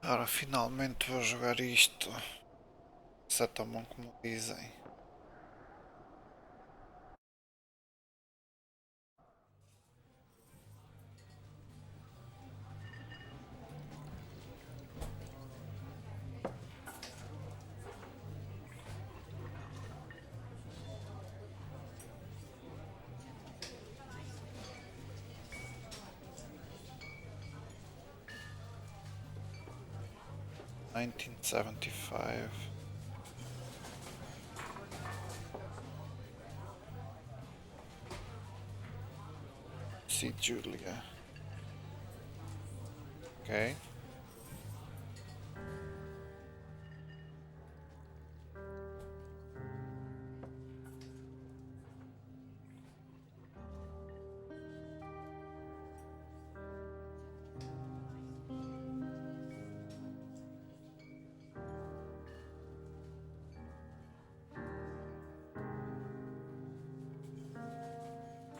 Ora, finalmente vou jogar isto. Se é tão bom como dizem. "1975. See Julia." Ok.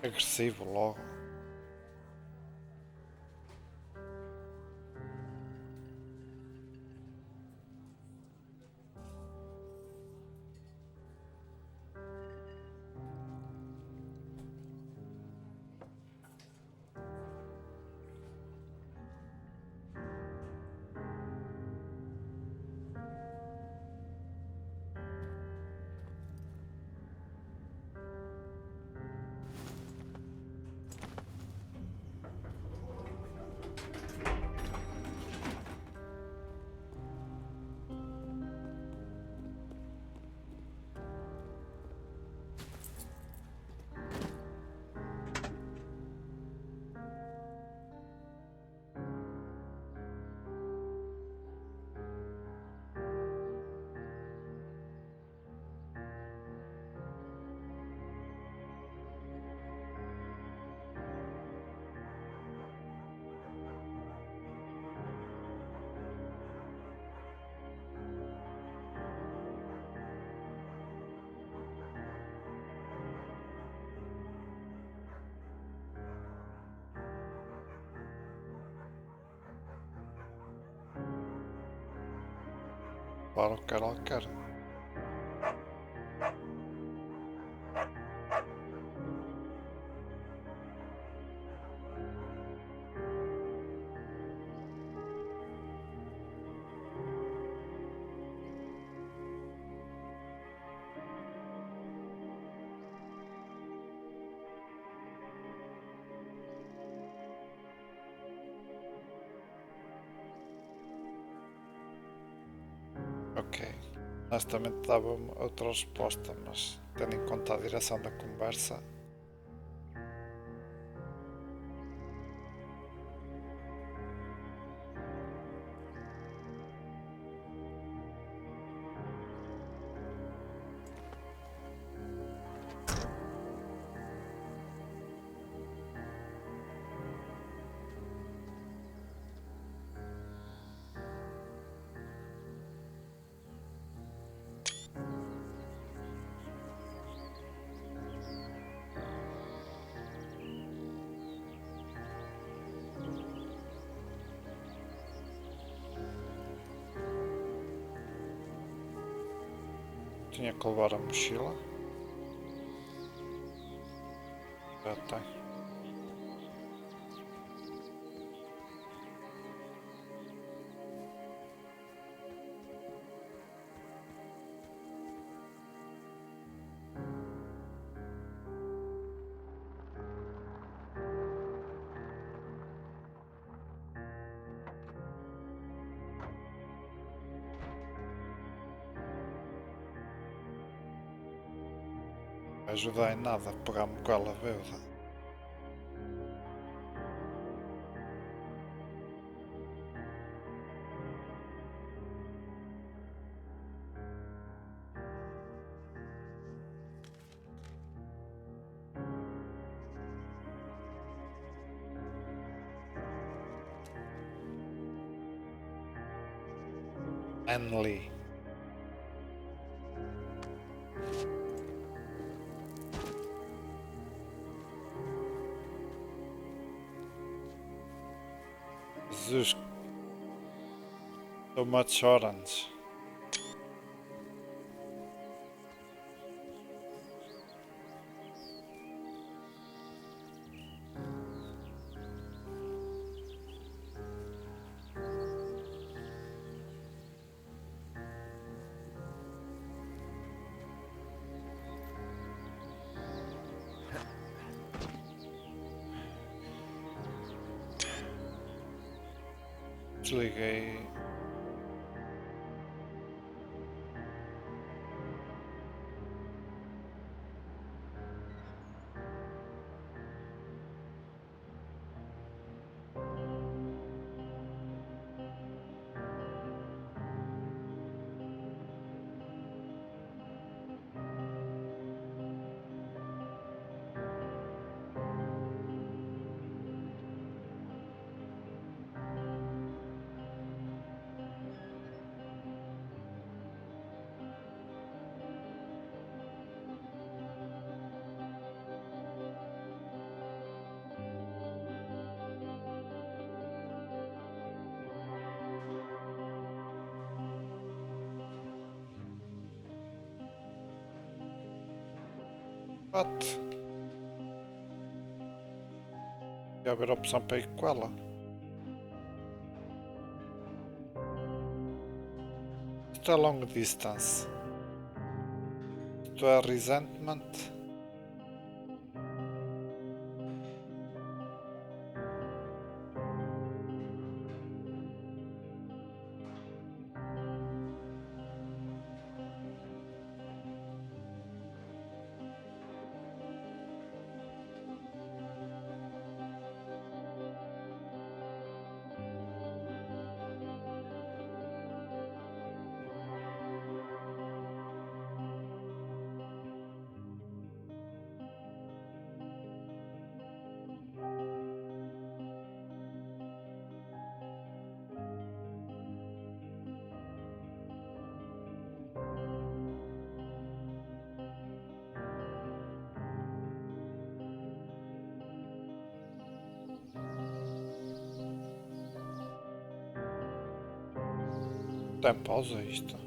Agressivo logo. Claro, quero. Ok. Honestamente dava-me outra resposta, mas tendo em conta a direção da conversa. Tinha que levar a mochila. Já tem. Ajudar em nada, pegar-me com ela bêbada. Anne. Jesus. Too much orange. Desliguei. What? Ia haver a opção para ir com ela. Isto é long distance. Isto é resentment. Tem pausa isto.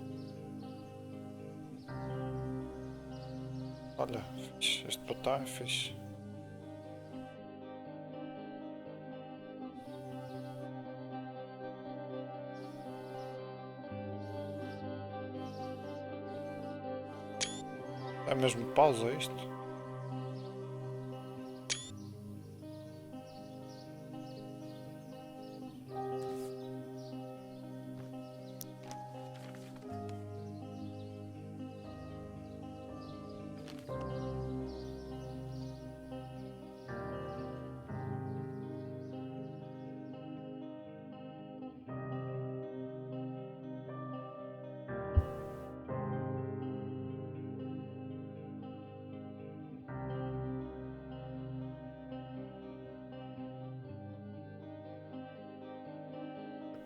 Olha, fixe. Este botão é fixe. É mesmo pausa isto?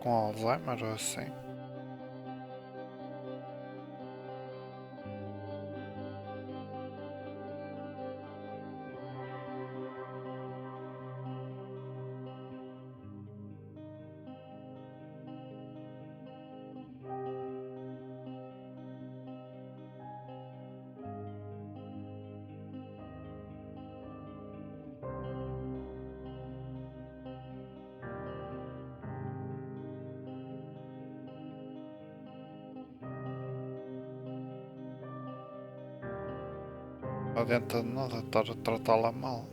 Com Alzheimer ou assim? Não adianta de nada estar a tratá-la mal.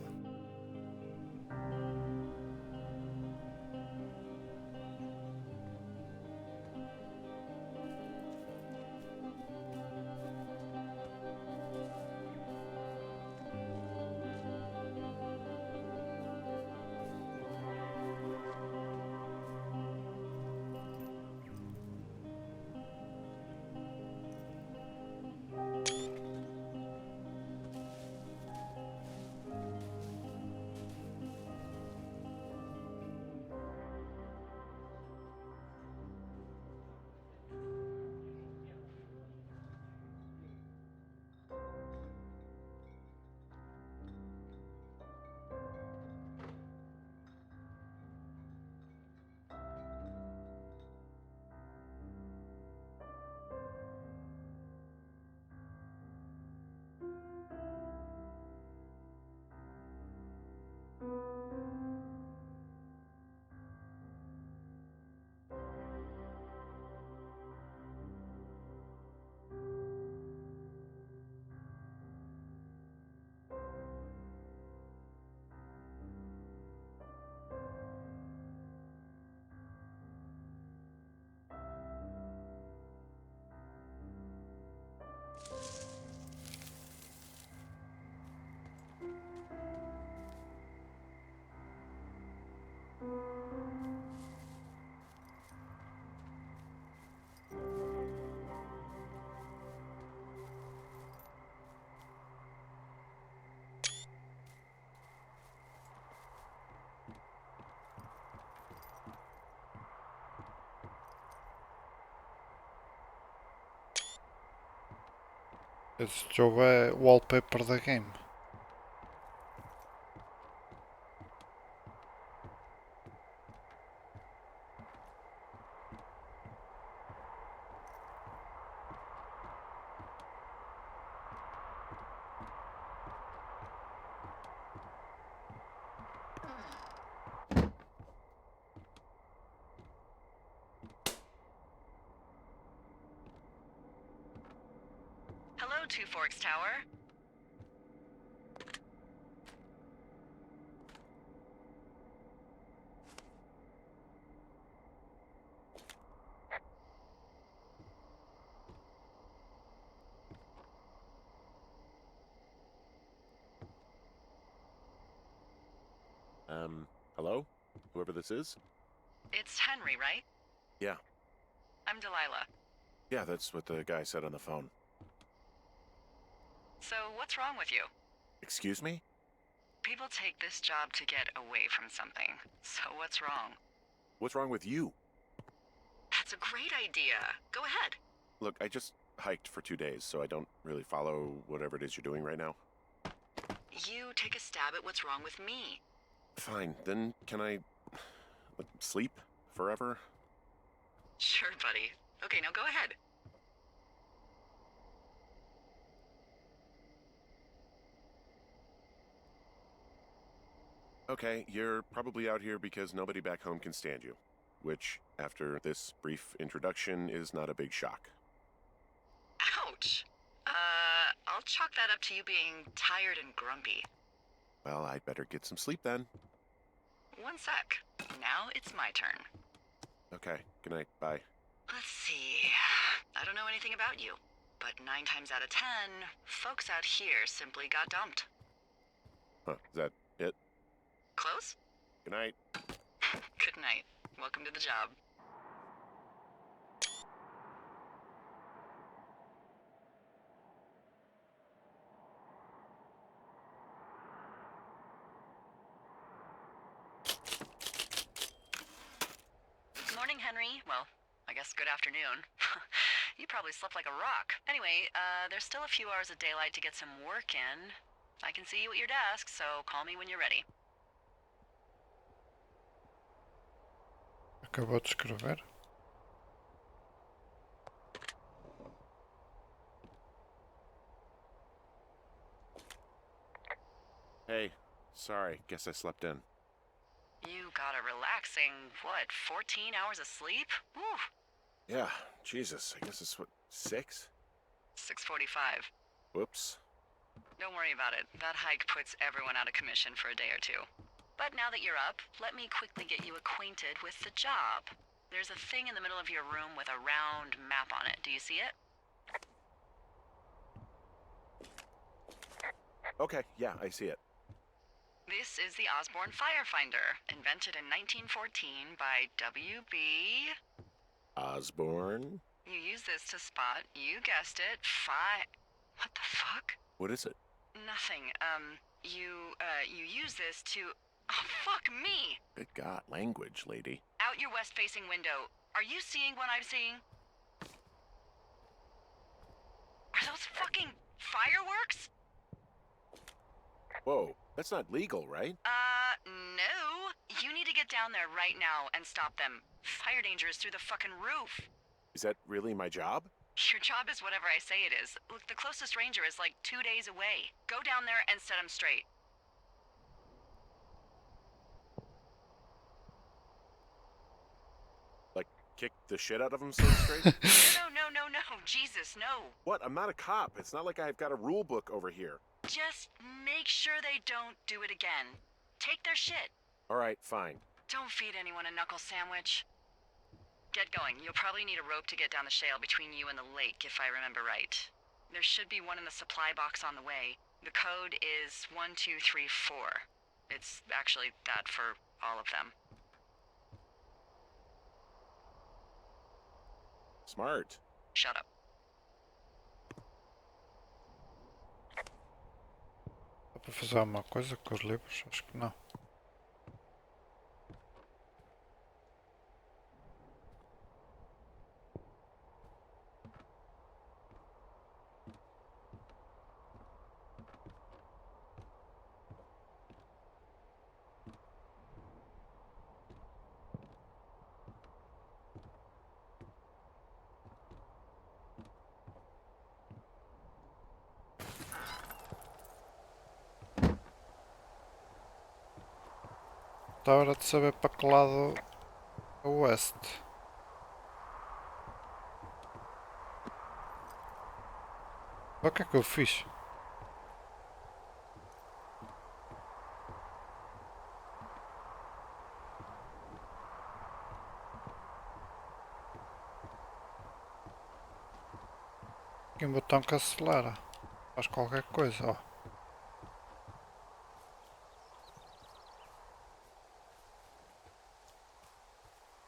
Esse jogo é wallpaper da game. Hello, Two Forks Tower. Hello? Whoever this is? It's Henry, right? Yeah. I'm Delilah. Yeah, that's what the guy said on the phone. So, what's wrong with you? Excuse me? People take this job to get away from something. So, what's wrong? What's wrong with you? That's a great idea. Go ahead. Look, I just hiked for 2 days, so I don't really follow whatever it is you're doing right now. You take a stab at what's wrong with me. Fine, then can I sleep forever? Sure, buddy. Okay, now go ahead. Okay, you're probably out here because nobody back home can stand you. Which, after this brief introduction, is not a big shock. Ouch. I'll chalk that up to you being tired and grumpy. Well, I'd better get some sleep then. One sec. Now it's my turn. Okay, good night, bye. Let's see. I don't know anything about you, but 9 times out of 10, folks out here simply got dumped. Huh, is that it? Close? Good night. Good night. Welcome to the job. Morning, Henry. Well, I guess good afternoon. You probably slept like a rock. Anyway, there's still a few hours of daylight to get some work in. I can see you at your desk, so call me when you're ready. Acabou de escrever. Hey, sorry, guess I slept in. You got a relaxing, 14 hours of sleep? Woo! Yeah, Jesus, I guess it's what, 6? 6:45. Whoops. Don't worry about it. That hike puts everyone out of commission for a day or two. But now that you're up, let me quickly get you acquainted with the job. There's a thing in the middle of your room with a round map on it. Do you see it? Okay, yeah, I see it. This is the Osborne Firefinder, invented in 1914 by W.B. Osborne? You use this to spot, you guessed it, What the fuck? What is it? Nothing. You use this to... Oh, fuck me! Good God, language, lady. Out your west-facing window. Are you seeing what I'm seeing? Are those fucking fireworks? Whoa, that's not legal, right? No. You need to get down there right now and stop them. Fire danger is through the fucking roof. Is that really my job? Your job is whatever I say it is. Look, the closest ranger is like 2 days away. Go down there and set him straight. Like, kick the shit out of him so straight? No. Jesus, no. What? I'm not a cop. It's not like I've got a rule book over here. Just make sure they don't do it again. Take their shit. All right, fine. Don't feed anyone a knuckle sandwich. Get going. You'll probably need a rope to get down the shale between you and the lake, if I remember right. There should be one in the supply box on the way. The code is 1234. It's actually that for all of them. Smart. Shut up. Dá para fazer alguma coisa com os livros? Acho que não. Está a hora de saber para que lado é o oeste. O que é que eu fiz? Aqui um botão que acelera. Faz qualquer coisa, ó.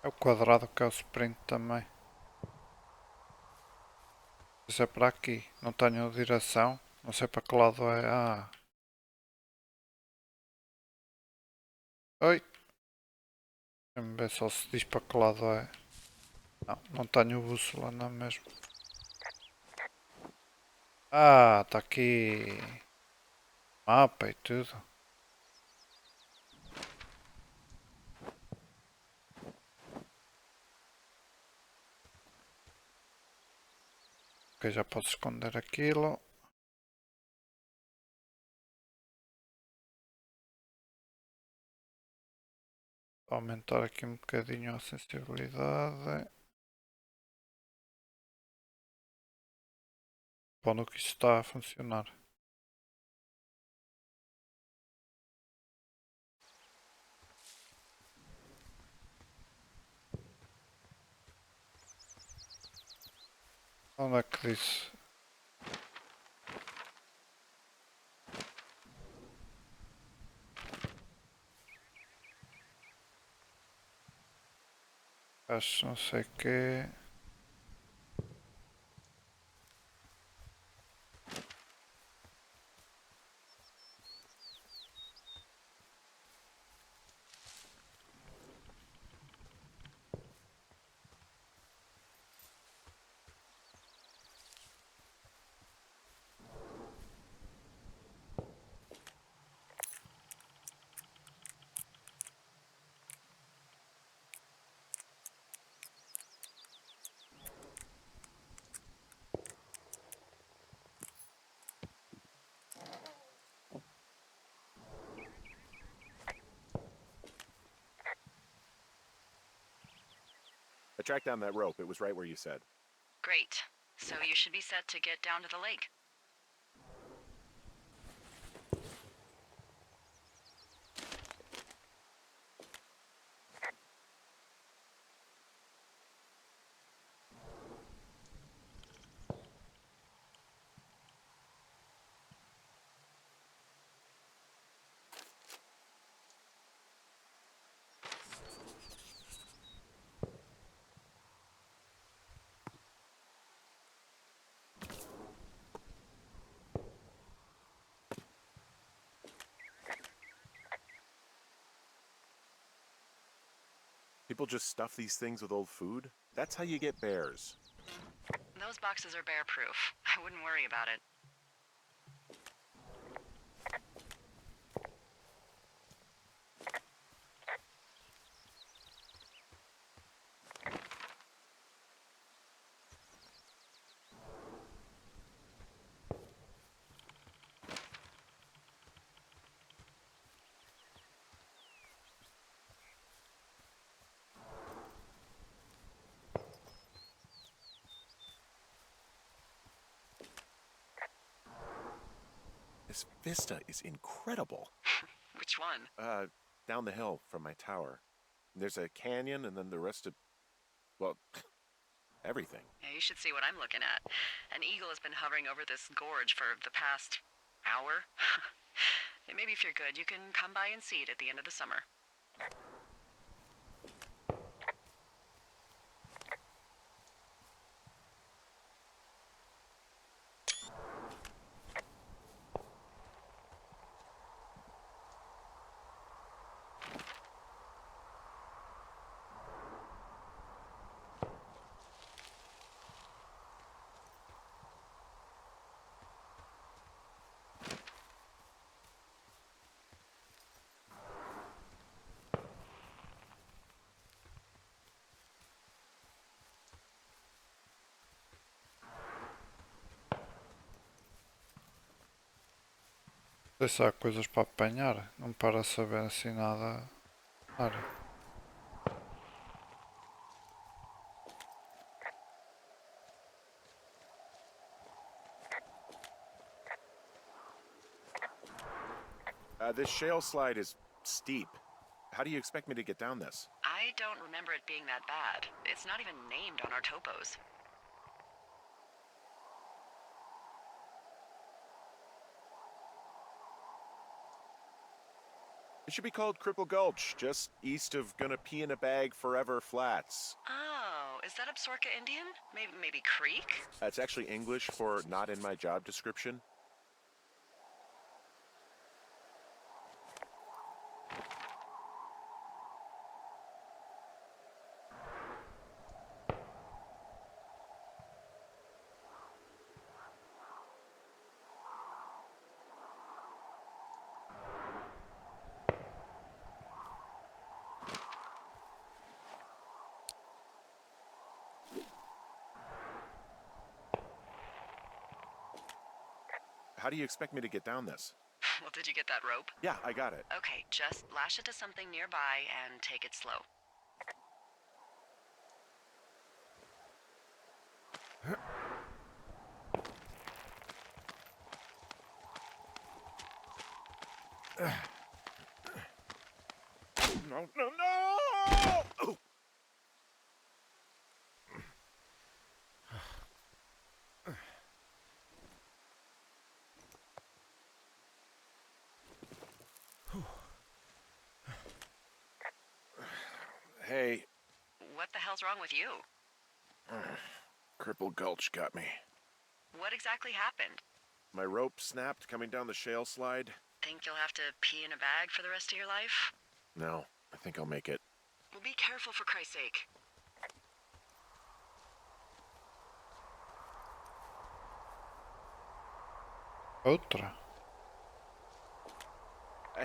É o quadrado que é o sprint também. Isso é para aqui. Não tenho direção. Não sei para que lado é. Ah. Oi. Deixa-me ver só se diz para que lado é. Não, não tenho bússola, não é mesmo? Ah, está aqui. Mapa e tudo. Ok, já posso esconder aquilo. Vou aumentar aqui um bocadinho a sensibilidade. Quando que isto está a funcionar. Onde é que disse? Acho não sei o que. I tracked down that rope. It was right where you said. Great. So you should be set to get down to the lake. People just stuff these things with old food? That's how you get bears. Those boxes are bear proof. I wouldn't worry about it. This vista is incredible. Which one? Down the hill from my tower. There's a canyon and then the rest of, well, everything. Yeah, you should see what I'm looking at. An eagle has been hovering over this gorge for the past hour. And maybe if you're good, you can come by and see it at the end of the summer. Não sei se há coisas para apanhar. Não me parece haver assim nada Ora. This shale slide is steep. How do you expect me to get down this? I don't remember it being that bad. It's not even named on our topos. It should be called Cripple Gulch, just east of Gonna Pee in a Bag Forever Flats. Oh, is that Absorka Indian? Maybe Creek? That's actually English for not in my job description. How do you expect me to get down this? Well, did you get that rope? Yeah, I got it. Okay, just lash it to something nearby and take it slow. No, no, no! Oh. Hey, What the hell's wrong with you? Cripple Gulch got me. What exactly happened? My rope snapped coming down the shale slide. Think you'll have to pee in a bag for the rest of your life? No, I think I'll make it. Well, be careful for Christ's sake. Outra.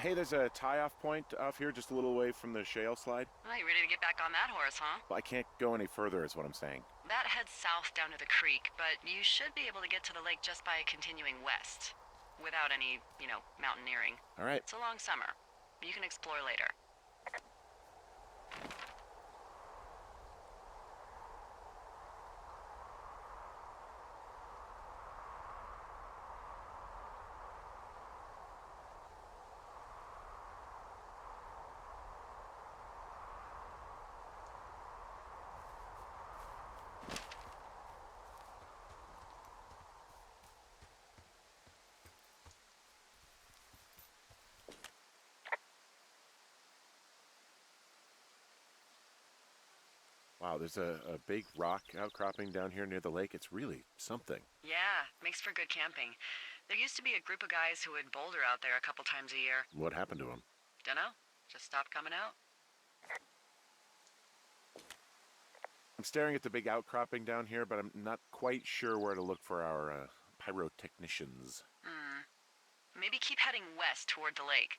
Hey, there's a tie-off point off here just a little away from the shale slide. Well, you ready to get back on that horse, huh? I can't go any further is what I'm saying. That heads south down to the creek, but you should be able to get to the lake just by continuing west. Without any, mountaineering. All right. It's a long summer. You can explore later. Wow, there's a big rock outcropping down here near the lake. It's really something. Yeah, makes for good camping. There used to be a group of guys who would boulder out there a couple times a year. What happened to him? Dunno, just stopped coming out. I'm staring at the big outcropping down here, but I'm not quite sure where to look for our pyrotechnicians. Maybe keep heading west toward the lake.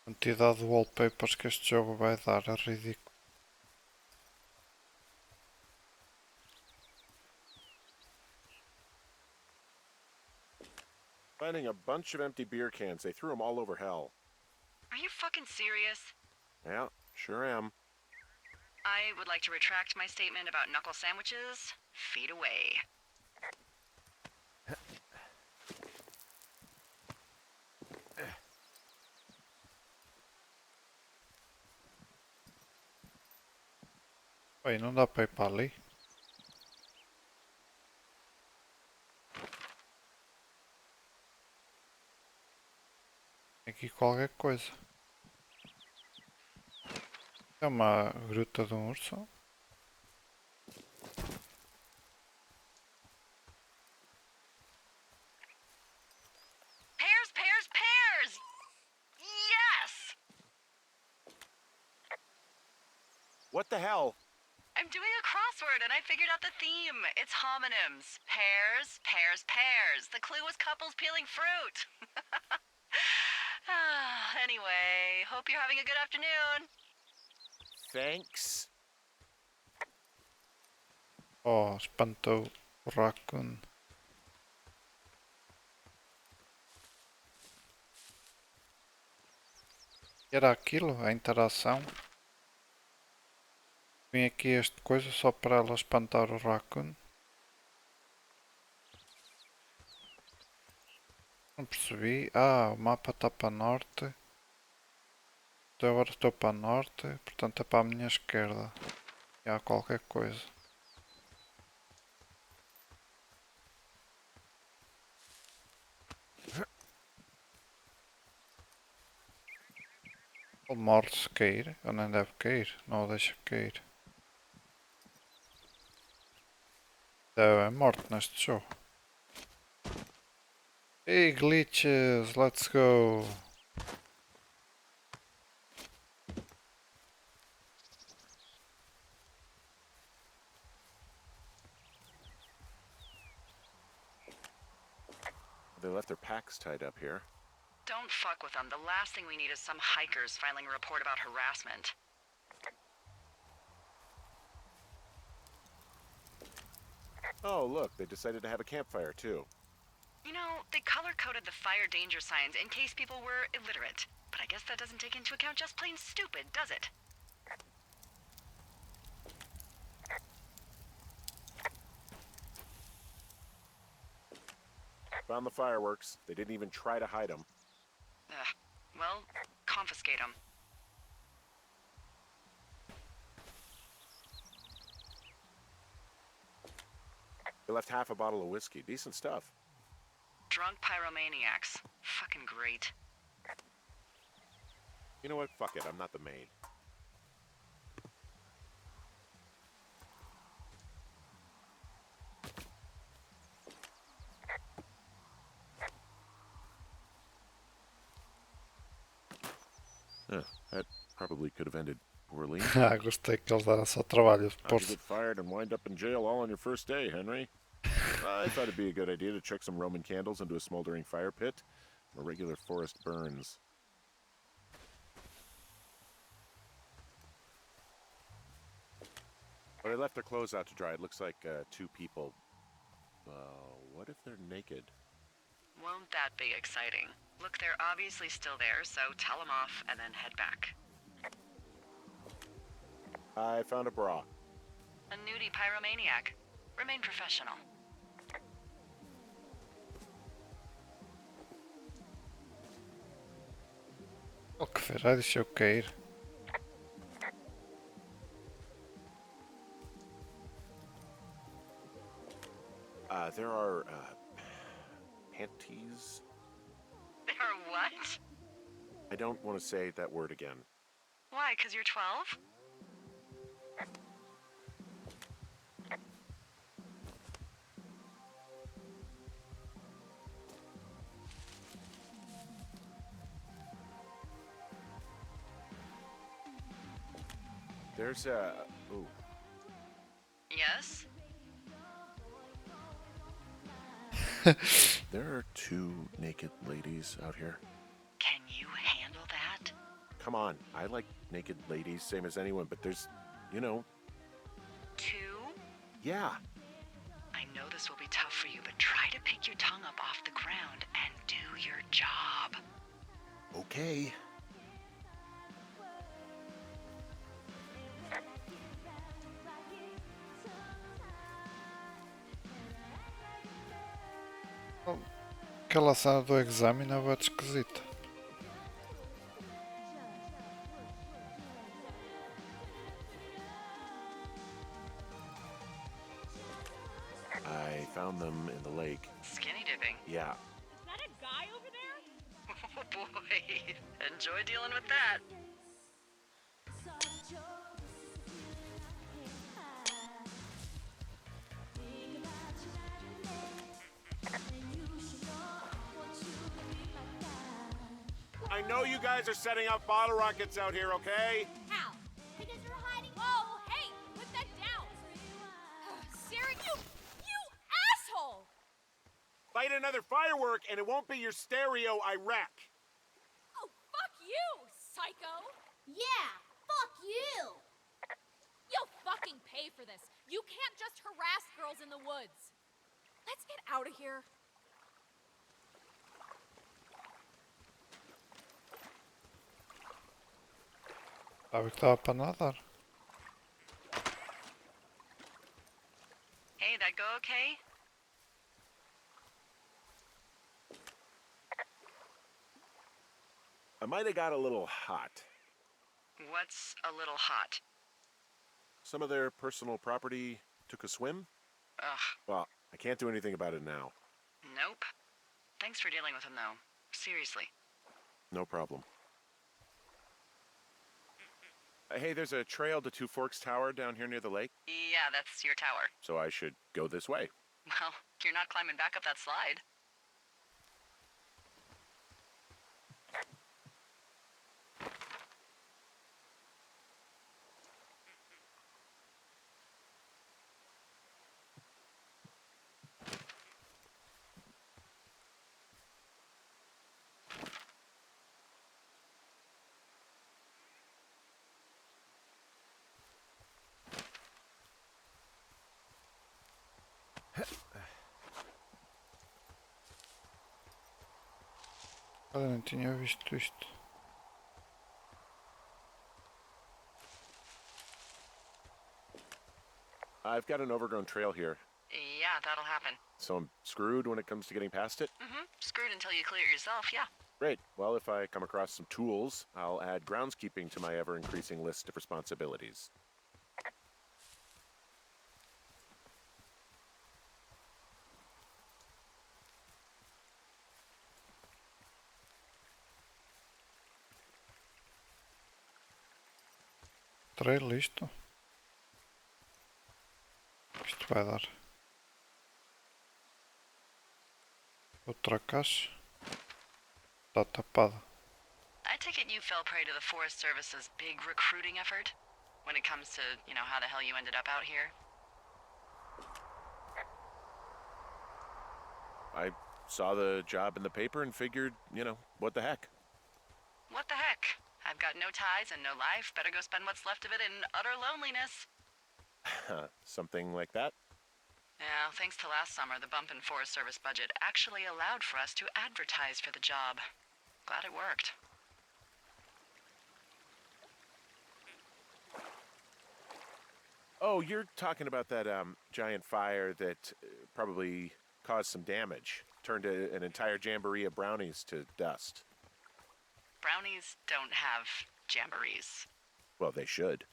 A quantidade de wallpapers que este jogo vai dar é ridículo. Finding a bunch of empty beer cans. They threw them all over hell. Are you fucking serious? Yeah, sure am. I would like to retract my statement about knuckle sandwiches. Feet away. Bem, não dá para ir para ali. Tem aqui qualquer coisa. É uma gruta de um urso. Pears, pears, pears! Yes! What the hell? I'm doing a crossword and I figured out the theme. It's homonyms. Pears, pears, pears. The clue was couples peeling fruit. Anyway, hope you're having a good afternoon. Thanks. Oh, espantou o raccoon. Era aquilo, a interação. Vim aqui este coisa só para ela espantar o raccoon. Não percebi. Ah, o mapa está para norte. Então agora estou para norte, portanto é para a minha esquerda. E há qualquer coisa. Ele morre se cair, ou nem deve cair, não o deixa cair. É morto neste jogo. Hey glitches, let's go! They left their packs tied up here. Don't fuck with them. The last thing we need is some hikers filing a report about harassment. Oh, look, they decided to have a campfire, too. You know, they color-coded the fire danger signs in case people were illiterate. But I guess that doesn't take into account just plain stupid, does it? Found the fireworks. They didn't even try to hide them. Ugh. Well, confiscate them. They left half a bottle of whiskey. Decent stuff. Drunk pyromaniacs. Fucking great. You know what? Fuck it. I'm not the main. That probably could have ended poorly. Ah, gostei que eles deram só trabalho de How'd you pôr-se. get fired and wind up in jail all on your first day, Henry? I thought it'd be a good idea to chuck some Roman candles into a smoldering fire pit, where regular forest burns. Well, they left their clothes out to dry. It looks like two people. What if they're naked? Won't that be exciting? Look, they're obviously still there, so tell them off and then head back. I found a bra. A nudie pyromaniac. Remain professional. O que fez? Ah, deixa eu cair. There are panties. There are what? I don't want to say that word again. Why, 'cause you're 12? There's ooh. Yes? There are two naked ladies out here. Can you handle that? Come on, I like naked ladies, same as anyone, but there's, you know, 2? yeah. I know this will be tough for you, but try to pick your tongue up off the ground and do your job. Okay. Aquela cena do exame é muito esquisita. I found them in the lake. Skinny dipping. Yeah. Is that a guy over there? Oh boy. Enjoy dealing with that. I know you guys are setting up bottle rockets out here, okay? How? Because you're hiding. Whoa, hey, put that down. Sarah, you asshole! Light another firework and it won't be your stereo I wreck. Oh, fuck you, psycho! Yeah, fuck you! You'll fucking pay for this. You can't just harass girls in the woods. Let's get out of here. Sabe que estava para nadar. Hey, that go okay? I might have got a little hot. What's a little hot? Some of their personal property took a swim? Ugh, Well, I can't do anything about it now. nope. Thanks for dealing with him, though. Seriously. No problem. Hey, there's a trail to Two Forks Tower down here near the lake, Yeah, that's your tower. so I should go this way. Well, you're not climbing back up that slide. Olha, não tinha visto isto. I've got an overgrown trail here, Yeah, that'll happen. so I'm screwed when it comes to getting past it. Screwed until you clear it yourself, yeah. Great. Well, if I come across some tools, I'll add groundskeeping to my ever-increasing list of responsibilities. Trail isto. Isto vai dar. Outra caixa. Está tapada. I take it you fell prey to the Forest Service's big recruiting effort? When it comes to, how the hell you ended up out here? I saw the job in the paper and figured, what the heck. What the heck? I've got no ties and no life. Better go spend what's left of it in utter loneliness. Something like that? Yeah, thanks to last summer, the bump in Forest Service budget actually allowed for us to advertise for the job. Glad it worked. Oh, you're talking about that giant fire that probably caused some damage, turned an entire jamboree of brownies to dust. Brownies don't have jamborees. Well, they should.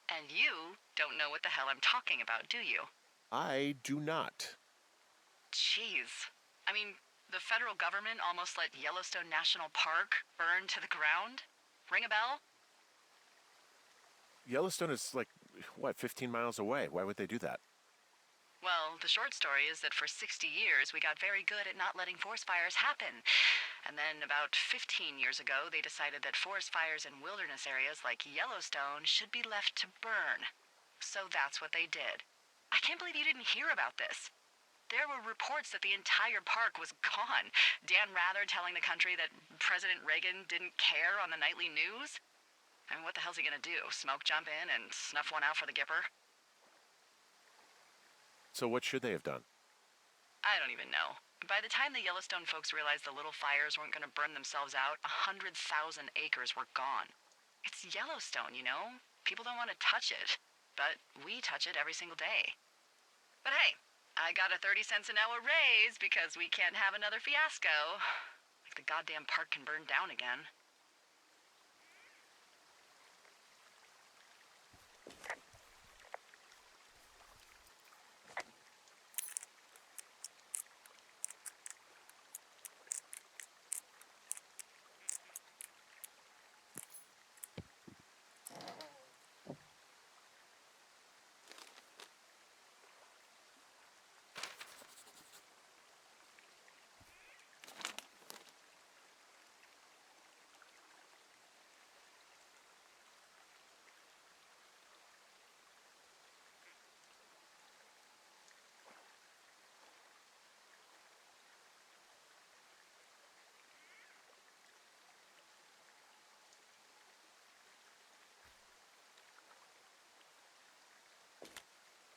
And you don't know what the hell I'm talking about, do you? I do not. Jeez. I mean, the federal government almost let Yellowstone National Park burn to the ground? Ring a bell? Yellowstone is 15 miles away. Why would they do that? Well, the short story is that for 60 years, we got very good at not letting forest fires happen. And then about 15 years ago, they decided that forest fires in wilderness areas like Yellowstone should be left to burn. So that's what they did. I can't believe you didn't hear about this. There were reports that the entire park was gone. Dan Rather telling the country that President Reagan didn't care on the nightly news. I mean, what the hell's he gonna do? Smoke jump in and snuff one out for the Gipper? So what should they have done? I don't even know. By the time the Yellowstone folks realized the little fires weren't gonna burn themselves out, 100,000 acres were gone. It's Yellowstone, People don't want to touch it. But we touch it every single day. But hey, I got a 30 cents an hour raise because we can't have another fiasco. Like the goddamn park can burn down again.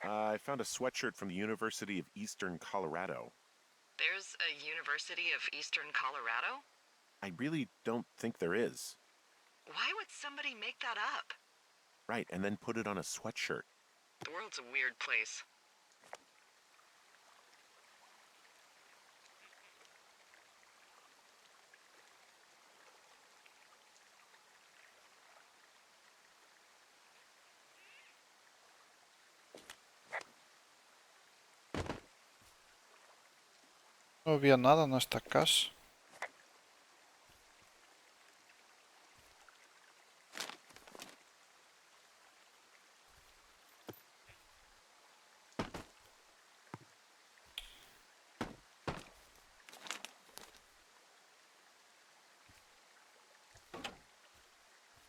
I found a sweatshirt from the University of Eastern Colorado. There's a University of Eastern Colorado? I really don't think there is. Why would somebody make that up? Right, and then put it on a sweatshirt. The world's a weird place. No había nada nesta casa.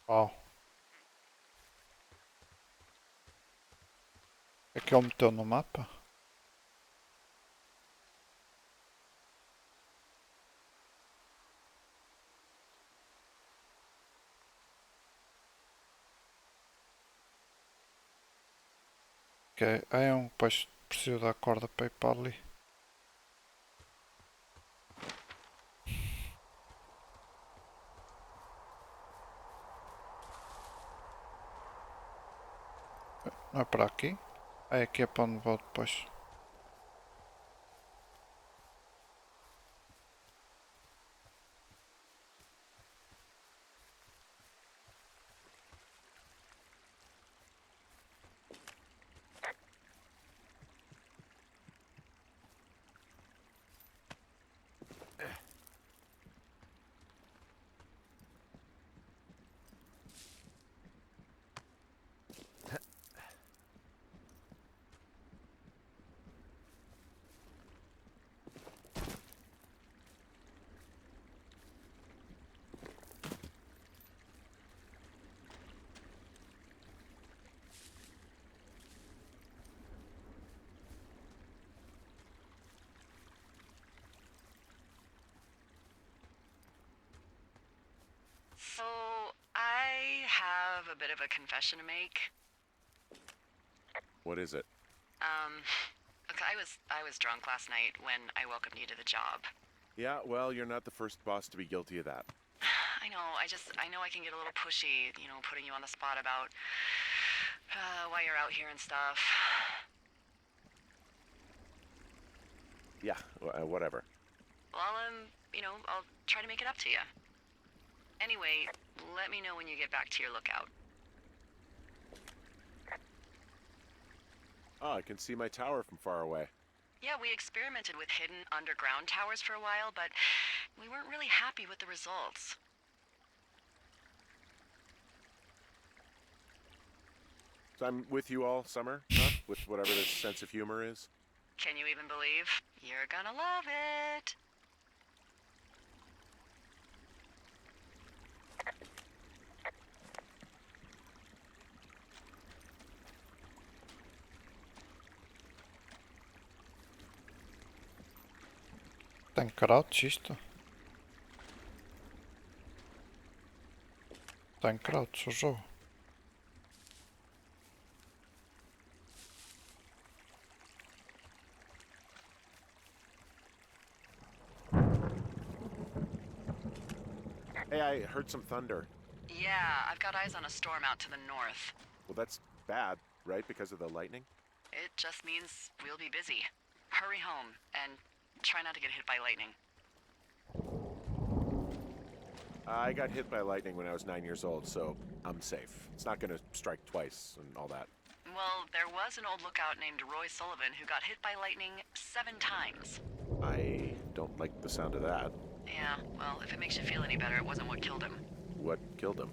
Uau. É que ele meteu no mapa? Ok, pois preciso da corda para ir para ali. Não é para aqui? É aqui é para onde vou depois. So, I have a bit of a confession to make. What is it? Look, I was drunk last night when I welcomed you to the job. Yeah, well, you're not the first boss to be guilty of that. I know, I know I can get a little pushy, putting you on the spot about why you're out here and stuff. Yeah, whatever. Well, I'll try to make it up to you. Anyway, let me know when you get back to your lookout. Oh, I can see my tower from far away. Yeah, we experimented with hidden underground towers for a while, but we weren't really happy with the results. So I'm with you all summer, huh? With whatever this sense of humor is. Can you even believe? You're gonna love it. Tem crouch isto? Tem crouch o jogo. Hey, I heard some thunder. Yeah, I've got eyes on a storm out to the north. Well, that's bad, right? Because of the lightning? It just means we'll be busy. Hurry home, and try not to get hit by lightning. I got hit by lightning when I was 9 years old, so I'm safe. It's not gonna strike twice and all that. Well, there was an old lookout named Roy Sullivan who got hit by lightning 7 times. I don't like the sound of that. Yeah, well, if it makes you feel any better, it wasn't what killed him. What killed him?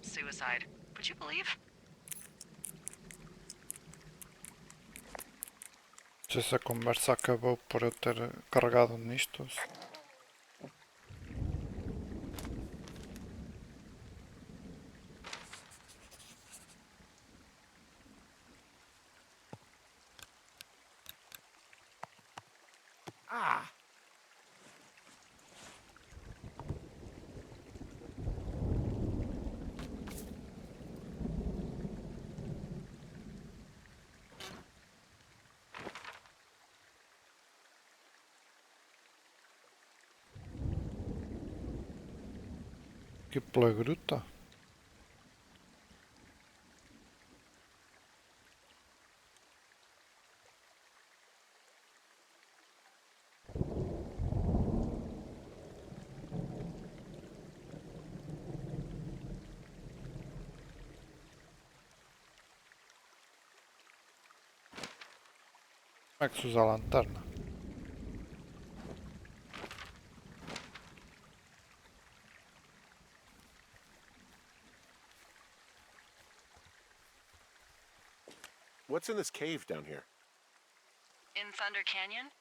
Suicide. Would you believe? Se essa conversa acabou por eu ter carregado nisto. Ah! Aqui pela gruta. Como é que se usa a lanterna? What's in this cave down here? In Thunder Canyon?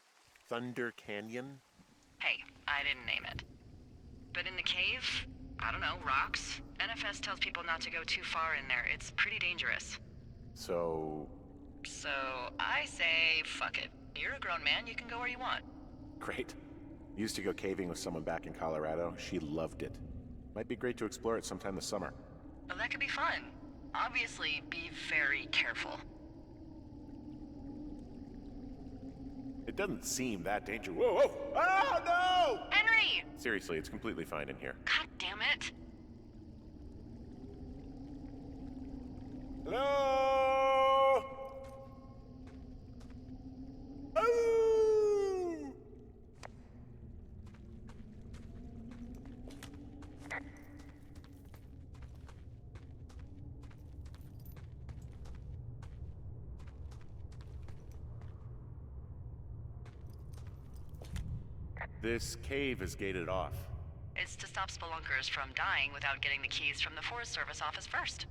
Thunder Canyon? Hey, I didn't name it. But in the cave, I don't know, rocks? NFS tells people not to go too far in there. It's pretty dangerous. So, So, I say, fuck it. You're a grown man, you can go where you want. great. Used to go caving with someone back in Colorado. She loved it. Might be great to explore it sometime this summer. Well, that could be fun. Obviously, be very careful. It doesn't seem that dangerous. Whoa, whoa! Oh, no! Henry! Seriously, it's completely fine in here. God damn it. Hello? Oh! This cave is gated off. It's to stop spelunkers from dying without getting the keys from the Forest Service office first.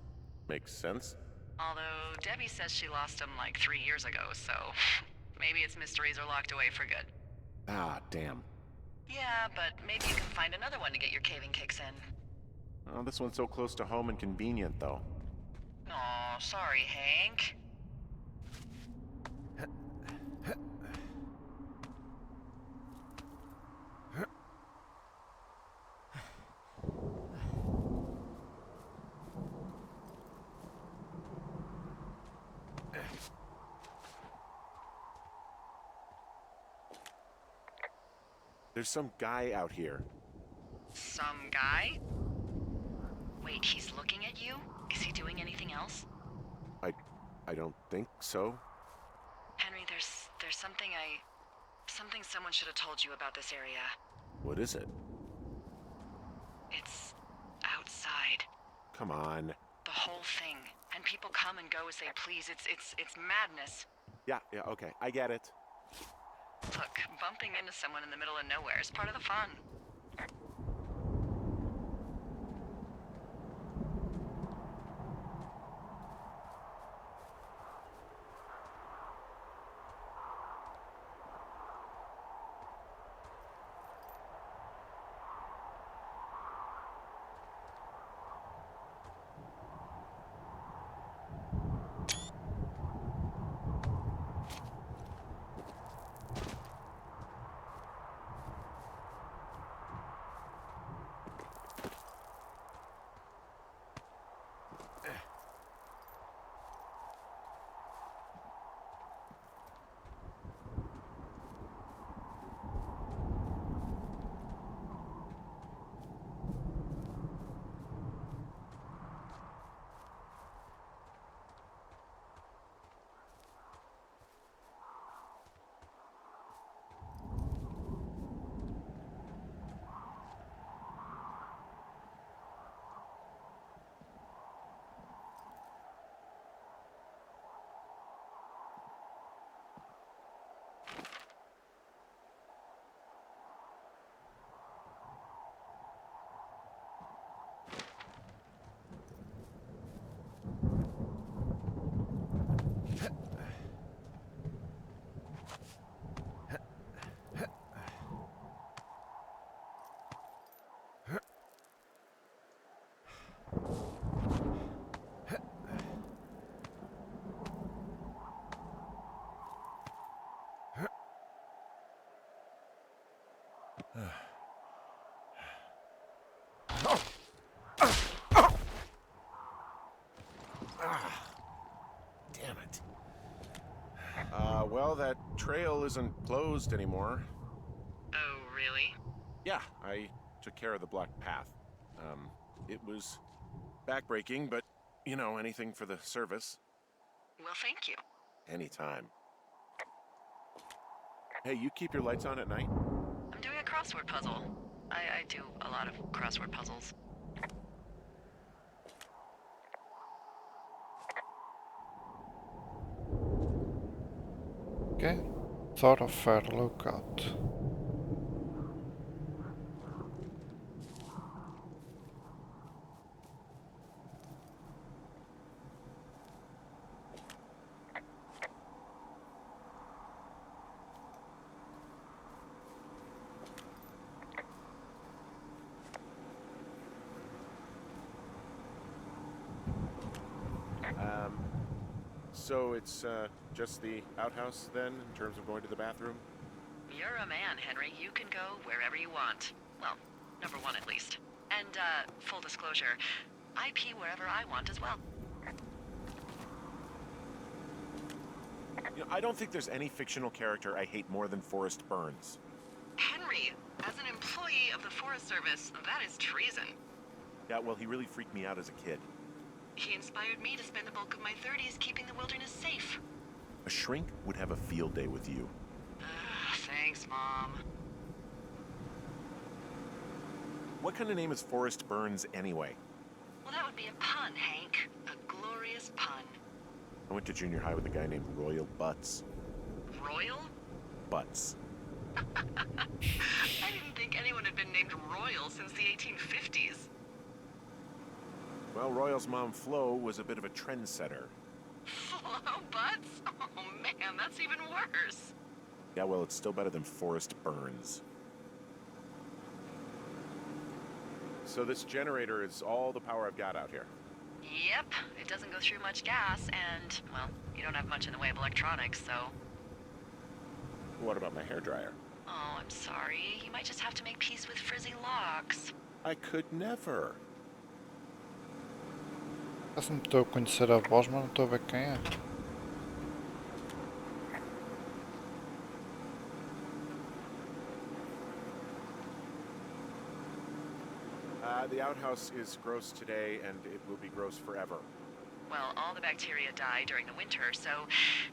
Makes sense. Although Debbie says she lost them like 3 years ago, so maybe its mysteries are locked away for good. Ah, damn. Yeah, but maybe you can find another one to get your caving kicks in. Oh, this one's so close to home and convenient, though. Aw, sorry, Hank. There's some guy out here. Some guy? Wait, he's looking at you? Is he doing anything else? I don't think so. Henry, there's something someone should have told you about this area. What is it? It's outside. Come on. The whole thing. And people come and go as they please. It's madness. Yeah, okay. I get it. Look, bumping into someone in the middle of nowhere is part of the fun. Damn it. Well, that trail isn't closed anymore. Oh, really? Yeah, I took care of the blocked path. It was backbreaking, but, you know, anything for the service. Well, thank you. Anytime. Hey, you keep your lights on at night? I'm doing a crossword puzzle. I do a lot of crossword puzzles. Okay. Thoroughfare lookout. So it's just the outhouse then, in terms of going to the bathroom? You're a man, Henry. You can go wherever you want. Well, number one at least. And, full disclosure, I pee wherever I want as well. You know, I don't think there's any fictional character I hate more than Forrest Burns. Henry, as an employee of the Forest Service, that is treason. Yeah, well, he really freaked me out as a kid. He inspired me to spend the bulk of my 30s keeping the wilderness safe. A shrink would have a field day with you. Thanks, Mom. What kind of name is Forrest Burns anyway? Well, that would be a pun, Hank. A glorious pun. I went to junior high with a guy named Royal Butts. Royal? Butts. I didn't think anyone had been named Royal since the 1850s. Well, Royal's mom, Flo, was a bit of a trendsetter. Flo Butts? Oh man, that's even worse. Yeah, well, it's still better than Forrest Burns. So this generator is all the power I've got out here. Yep, it doesn't go through much gas, and, well, you don't have much in the way of electronics, so... What about my hairdryer? Oh, I'm sorry. You might just have to make peace with frizzy locks. I could never. Eu não estou a conhecer a voz, mas não estou a ver quem é. The outhouse is gross today, and it will be gross forever. Well, all the bacteria die during the winter, so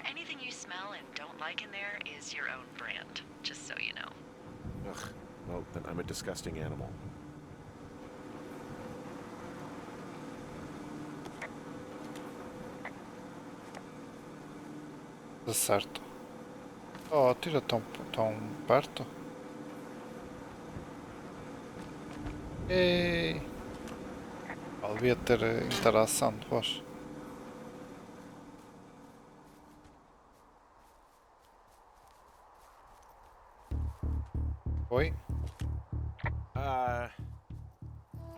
anything you smell and don't like in there is your own brand, just so you know. Ugh. Well, then I'm a disgusting animal. De certo. Oh, tira tão perto. Ei! Oh, devia ter interação de voz. Oi?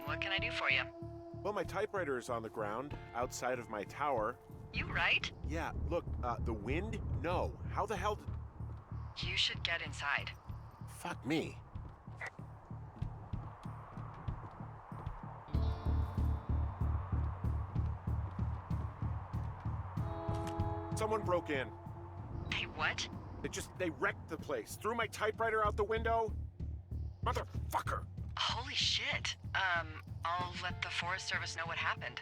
What can I do for you? Well, my typewriter is on the ground, outside of my tower. You right? Yeah, look, the wind? No. How the hell did... You should get inside. Fuck me. Someone broke in. Hey, what? They wrecked the place. Threw my typewriter out the window. Motherfucker. Holy shit. I'll let the Forest Service know what happened.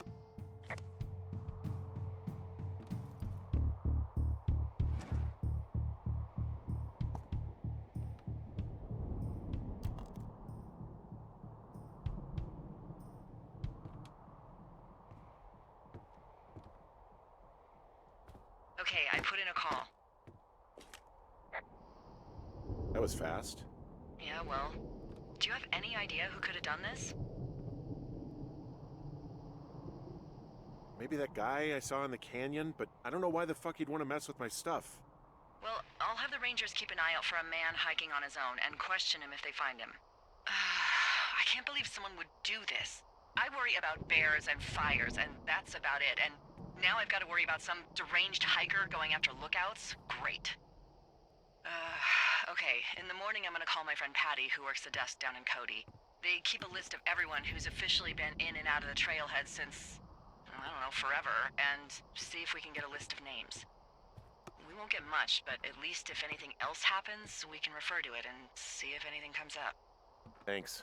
Okay, I put in a call. That was fast. Yeah, well, do you have any idea who could have done this? Maybe that guy I saw in the canyon, but I don't know why the fuck he'd want to mess with my stuff. Well, I'll have the Rangers keep an eye out for a man hiking on his own and question him if they find him. I can't believe someone would do this. I worry about bears and fires, and that's about it, and now I've got to worry about some deranged hiker going after lookouts? Great. Okay, in the morning I'm gonna call my friend Patty, who works the desk down in Cody. They keep a list of everyone who's officially been in and out of the trailhead since, I don't know, forever, and see if we can get a list of names. We won't get much, but at least if anything else happens, we can refer to it and see if anything comes up. Thanks.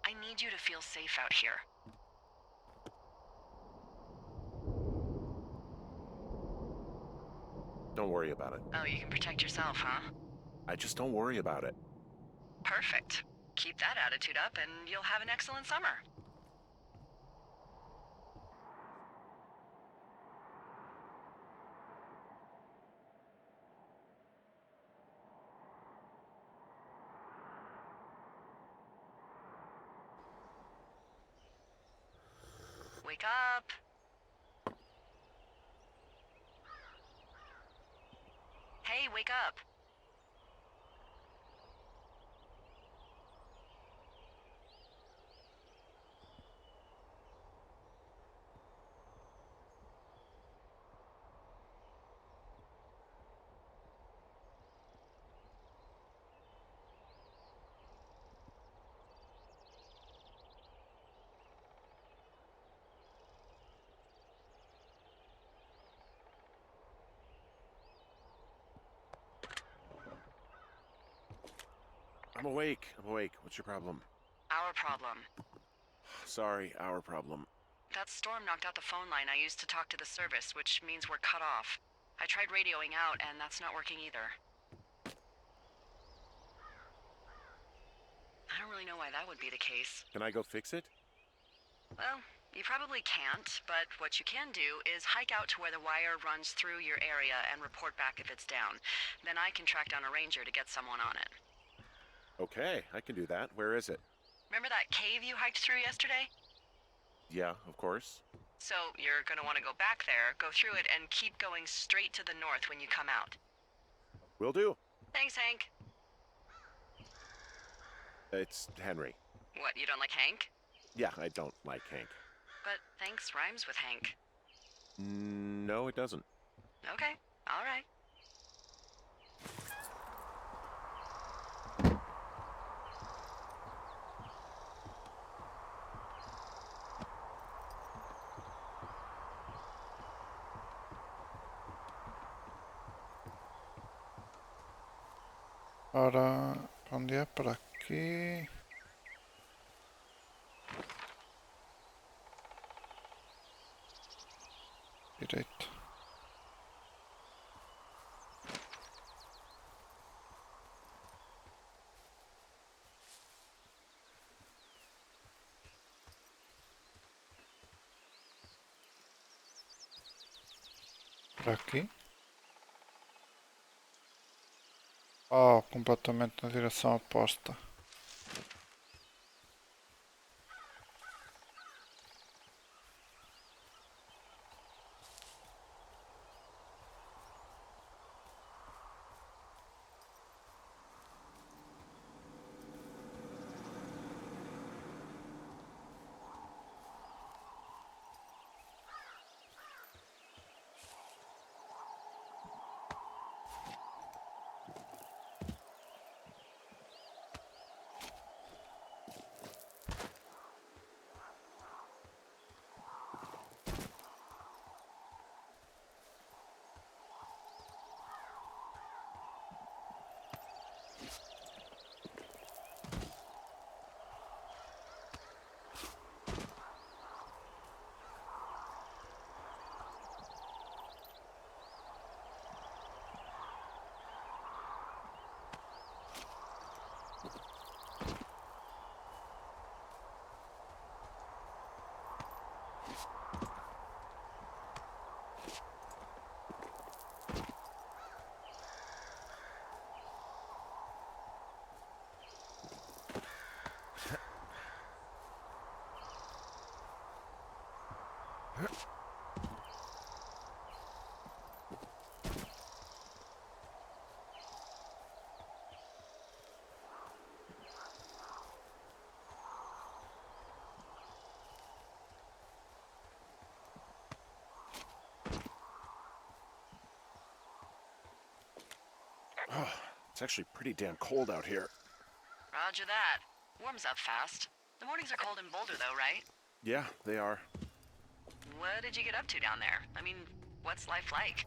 I need you to feel safe out here. Don't worry about it. Oh, you can protect yourself, huh? I just don't worry about it. Perfect. Keep that attitude up and you'll have an excellent summer. Wake up! Hey, wake up! I'm awake. I'm awake. What's your problem? Our problem. Sorry, our problem. That storm knocked out the phone line I used to talk to the service, which means we're cut off. I tried radioing out, and that's not working either. I don't really know why that would be the case. Can I go fix it? Well, you probably can't, but what you can do is hike out to where the wire runs through your area and report back if it's down. Then I can track down a ranger to get someone on it. Okay, I can do that. Where is it? Remember that cave you hiked through yesterday? Yeah, of course. So you're gonna want to go back there, go through it, and keep going straight to the north when you come out. Will do. Thanks, Hank. It's Henry. What, you don't like Hank? Yeah, I don't like Hank. But thanks rhymes with Hank. No, it doesn't. Okay, all right. Ora, onde é? Para aqui. Direito. Para aqui. Oh, completamente na direção oposta. Oh, it's actually pretty damn cold out here. Roger that. Warms up fast. The mornings are cold in Boulder, though, right? Yeah, they are. What did you get up to down there? I mean, what's life like?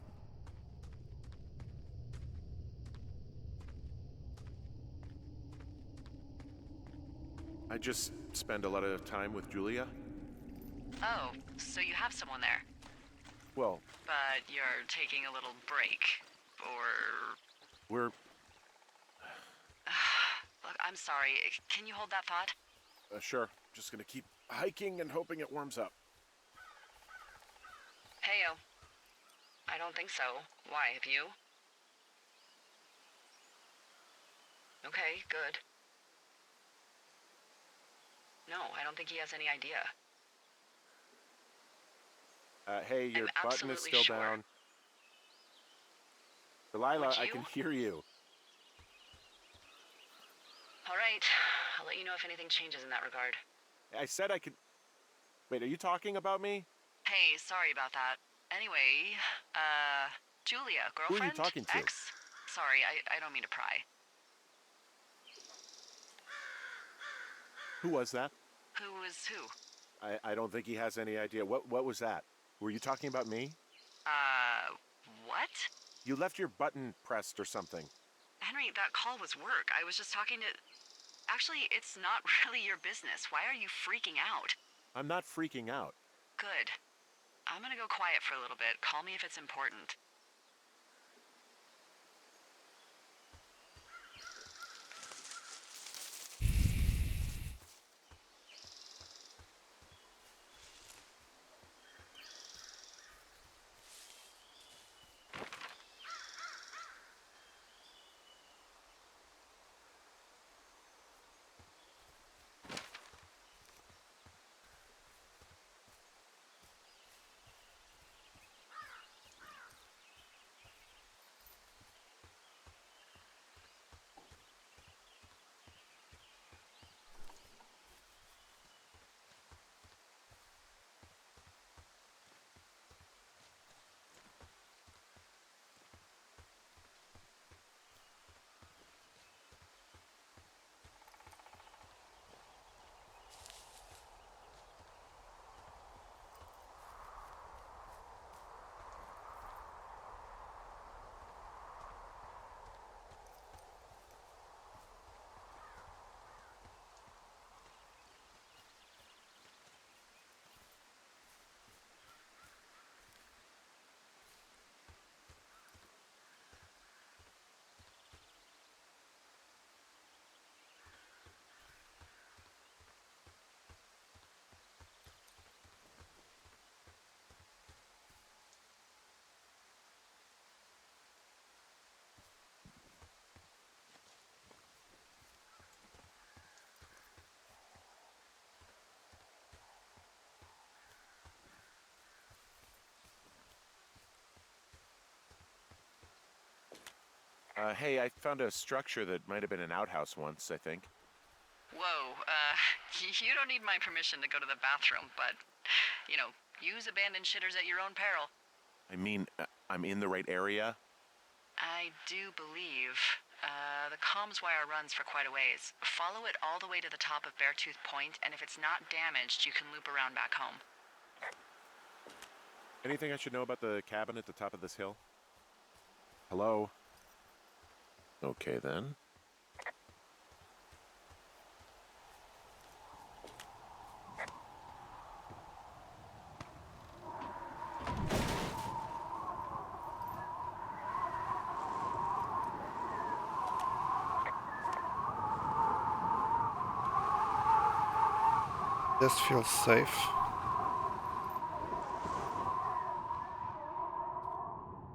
I just spend a lot of time with Julia. Oh, so you have someone there. Well, But you're taking a little break. Or... we're... Look, I'm sorry. Can you hold that thought? Sure. Just gonna keep hiking and hoping it warms up. Heyo. I don't think so. Why, have you? Okay, good. No, I don't think he has any idea. Hey, your I'm button is absolutely still sure. down. Delilah, Would I you? can hear you. All right. I'll let you know if anything changes in that regard. I said I could. Wait, are you talking about me? Hey, sorry about that. Anyway, Julia, Who are you girlfriend? talking to? Ex? Sorry, I don't mean to pry. Who was that? Who was who? I don't think he has any idea. What was that? Were you talking about me? What? You left your button pressed or something. Henry, that call was work. I was just talking to... Actually, it's not really your business. Why are you freaking out? I'm not freaking out. Good. I'm gonna go quiet for a little bit. Call me if it's important. Hey, I found a structure that might have been an outhouse once, I think. Whoa, you don't need my permission to go to the bathroom, but, use abandoned shitters at your own peril. I mean, I'm in the right area. I do believe. The comms wire runs for quite a ways. Follow it all the way to the top of Beartooth Point, and if it's not damaged, you can loop around back home. Anything I should know about the cabin at the top of this hill? Hello? Okay, then. This feels safe.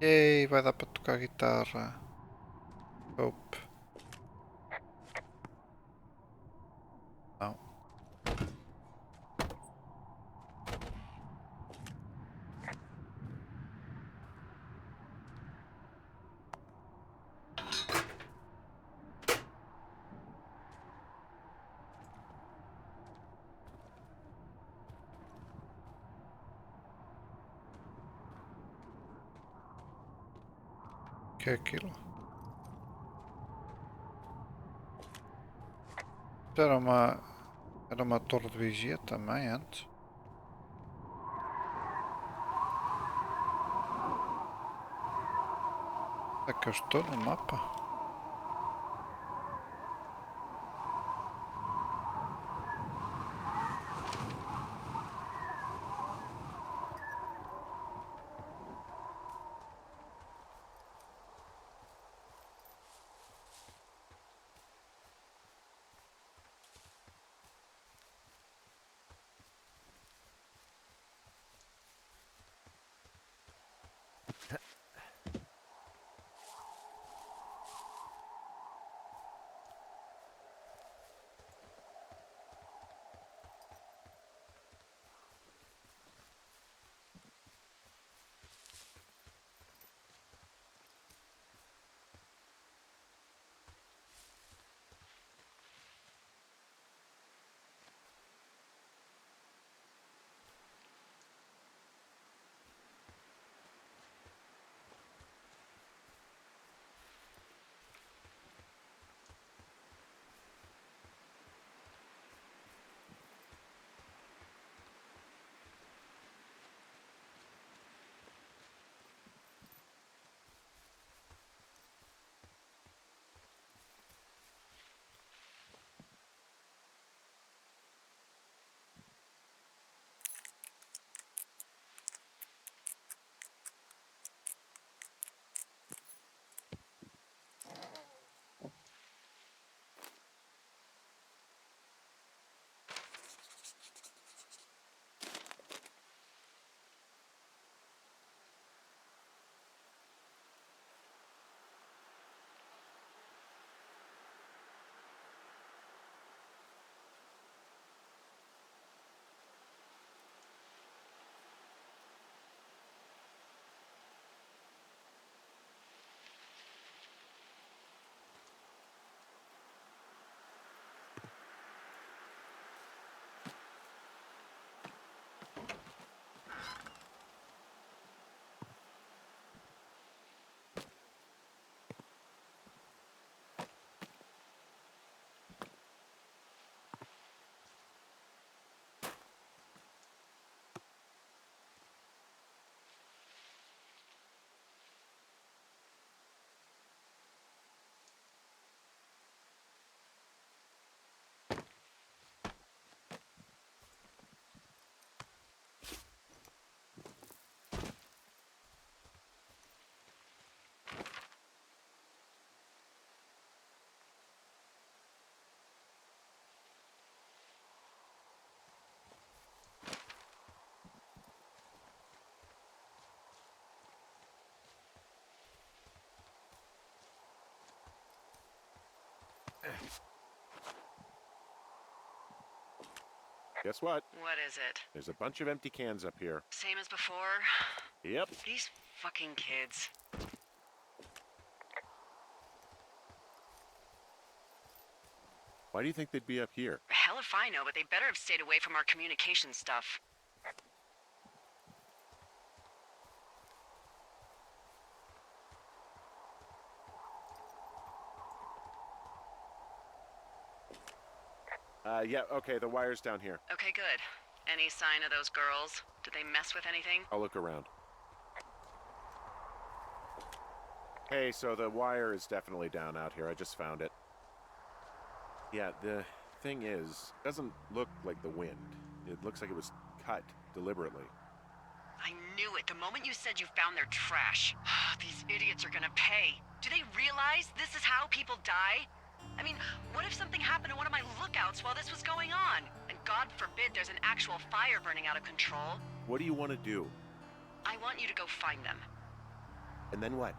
Yay, vai dar para tocar guitarra. Hope. Não. O que é aquilo? Isto era uma torre de vigia também antes. É que eu estou no mapa. Guess what? What is it? There's a bunch of empty cans up here. Same as before? Yep. These fucking kids. Why do you think they'd be up here? Hell if I know, but they better have stayed away from our communication stuff. Yeah, okay, the wire's down here. Okay, good. Any sign of those girls? Did they mess with anything? I'll look around. Hey, so the wire is definitely down out here. I just found it. Yeah, the thing is, it doesn't look like the wind. It looks like it was cut deliberately. I knew it the moment you said you found their trash. These idiots are gonna pay. Do they realize this is how people die? I mean, what if something happened to one of my lookouts while this was going on? And God forbid there's an actual fire burning out of control. What do you want to do? I want you to go find them. And then what?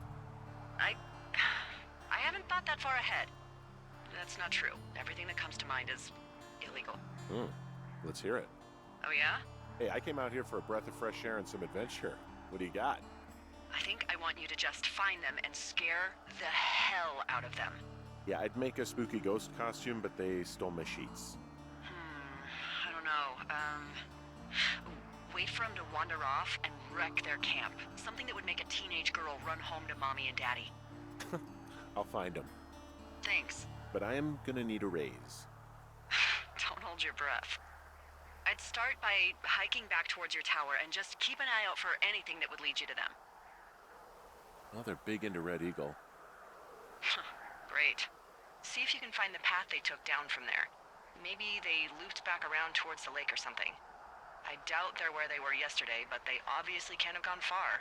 I haven't thought that far ahead. That's not true. Everything that comes to mind is illegal. Let's hear it. Oh yeah? Hey, I came out here for a breath of fresh air and some adventure. What do you got? I think I want you to just find them and scare the hell out of them. Yeah, I'd make a spooky ghost costume, but they stole my sheets. I don't know. Wait for them to wander off and wreck their camp. Something that would make a teenage girl run home to mommy and daddy. I'll find them. Thanks. But I am gonna need a raise. Don't hold your breath. I'd start by hiking back towards your tower and just keep an eye out for anything that would lead you to them. Well, they're big into Red Eagle. Great. See if you can find the path they took down from there. Maybe they looped back around towards the lake or something. I doubt they're where they were yesterday, but they obviously can't have gone far.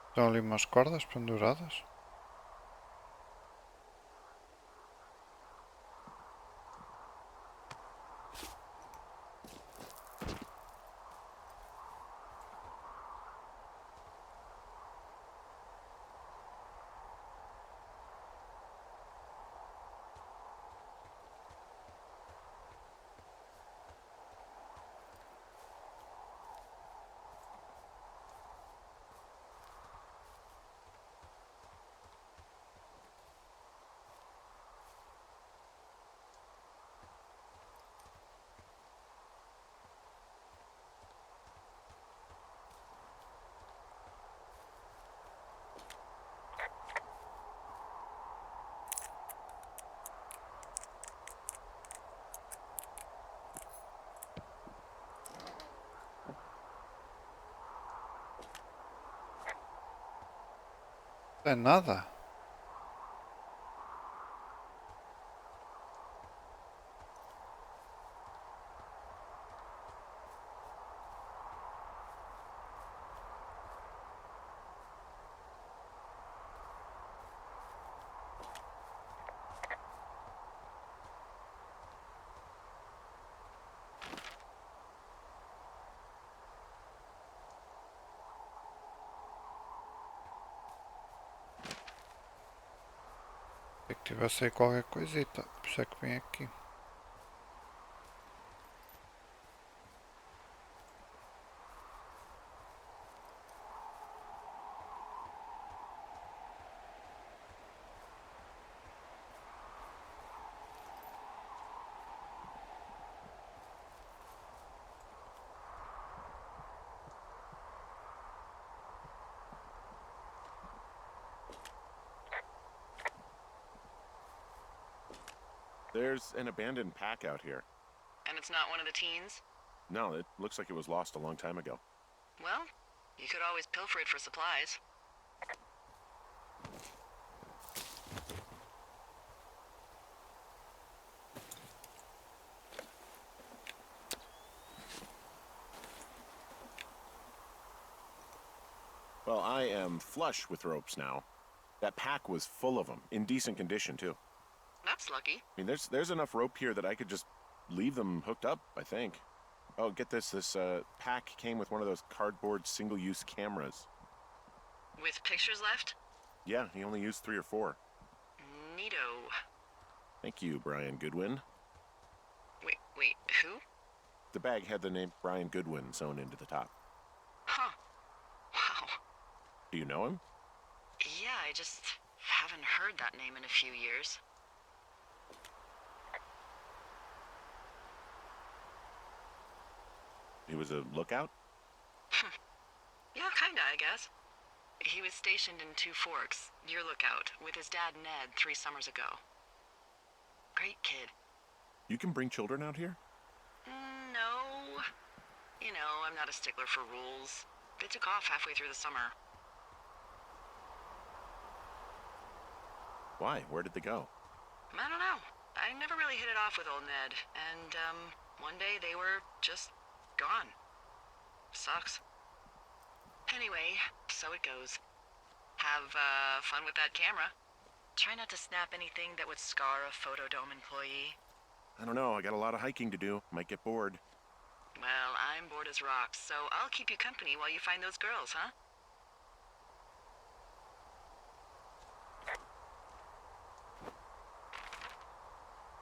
Estão ali umas cordas penduradas. Não é nada. Tem que tivesse aí qualquer coisita. Por isso é que vem aqui. There's an abandoned pack out here. And it's not one of the teens? No, it looks like it was lost a long time ago. Well, you could always pilfer it for supplies. Well, I am flush with ropes now. That pack was full of them, in decent condition too. That's lucky. I mean, there's enough rope here that I could just leave them hooked up, I think. Oh, get this. This pack came with one of those cardboard single-use cameras. With pictures left? Yeah, he only used 3 or 4. Neato. Thank you, Brian Goodwin. Wait, who? The bag had the name Brian Goodwin sewn into the top. Huh. Wow. Do you know him? Yeah, I just haven't heard that name in a few years. He was a lookout? Yeah, kinda, I guess. He was stationed in Two Forks, your lookout, with his dad Ned 3 summers ago. Great kid. You can bring children out here? No. You know, I'm not a stickler for rules. They took off halfway through the summer. Why? Where did they go? I don't know. I never really hit it off with old Ned, and, one day they were just gone. Sucks. Anyway, so it goes. Have, fun with that camera. Try not to snap anything that would scar a Photodome employee. I don't know. I got a lot of hiking to do. Might get bored. Well, I'm bored as rocks, so I'll keep you company while you find those girls, huh?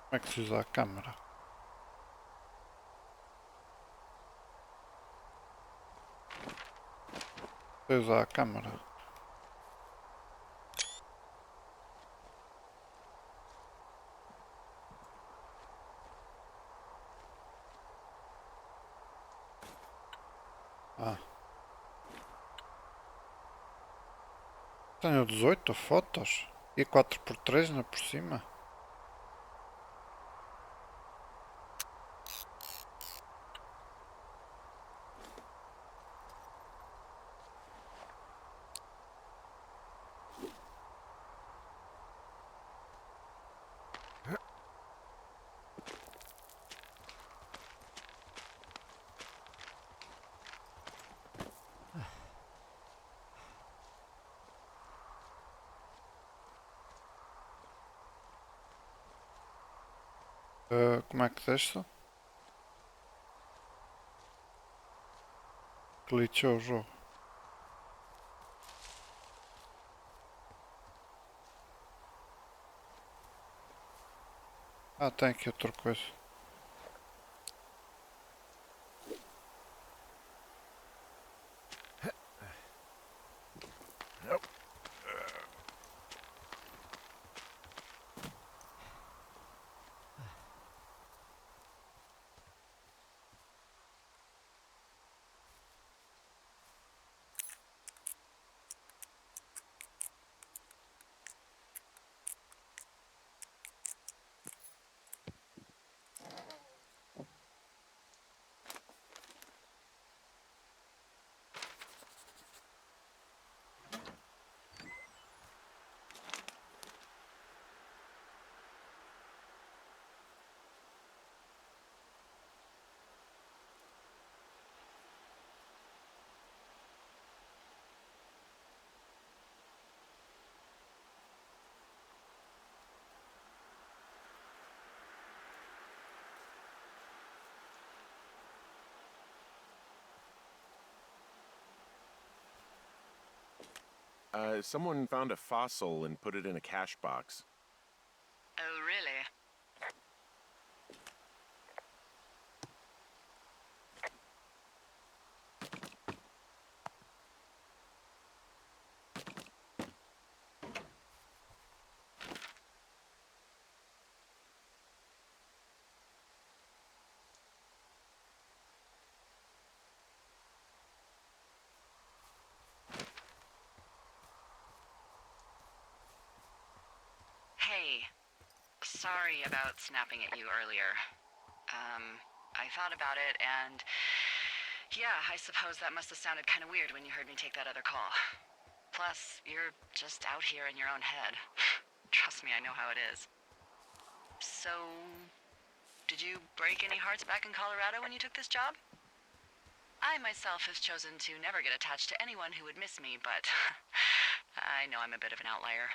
Como é que se usa a câmera? Sei usar a câmera. Ah. Tenho 18 fotos e 4x3 na por cima. Como é que desce? Glitchou o jogo. Ah, tem aqui outra coisa. Someone found a fossil and put it in a cache box. Oh, really? Hey, sorry about snapping at you earlier. I thought about it, and yeah, I suppose that must have sounded kind of weird when you heard me take that other call. Plus, you're just out here in your own head. Trust me, I know how it is. So, did you break any hearts back in Colorado when you took this job? I myself have chosen to never get attached to anyone who would miss me, but I know I'm a bit of an outlier.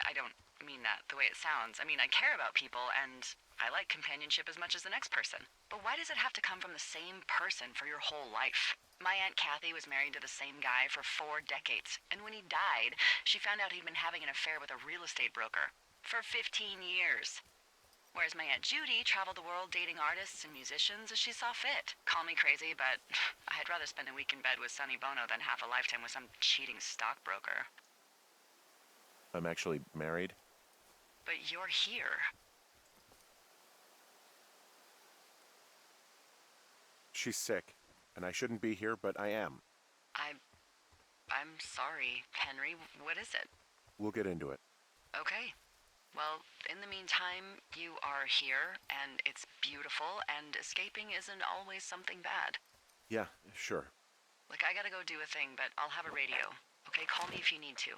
I don't mean that the way it sounds. I mean, I care about people, and I like companionship as much as the next person. But why does it have to come from the same person for your whole life? My Aunt Kathy was married to the same guy for 4 decades, and when he died, she found out he'd been having an affair with a real estate broker for 15 years. Whereas my Aunt Judy traveled the world dating artists and musicians as she saw fit. Call me crazy, but I'd rather spend a week in bed with Sonny Bono than half a lifetime with some cheating stockbroker. I'm actually married. But you're here. She's sick, and I shouldn't be here, but I am. I'm sorry, Henry. What is it? We'll get into it. Okay. Well, in the meantime, you are here, and it's beautiful, and escaping isn't always something bad. Yeah, sure. Look, I gotta go do a thing, but I'll have a radio. Okay, call me if you need to.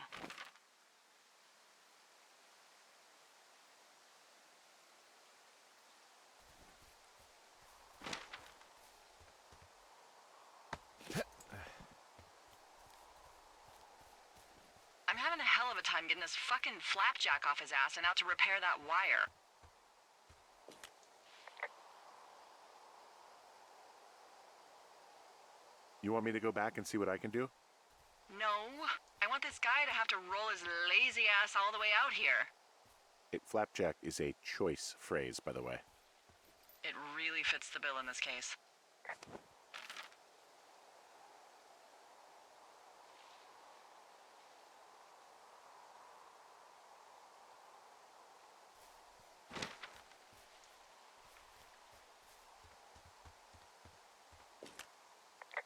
I'm having a hell of a time getting this fucking flapjack off his ass and out to repair that wire. You want me to go back and see what I can do? No, I want this guy to have to roll his lazy ass all the way out here. Flapjack is a choice phrase, by the way. It really fits the bill in this case.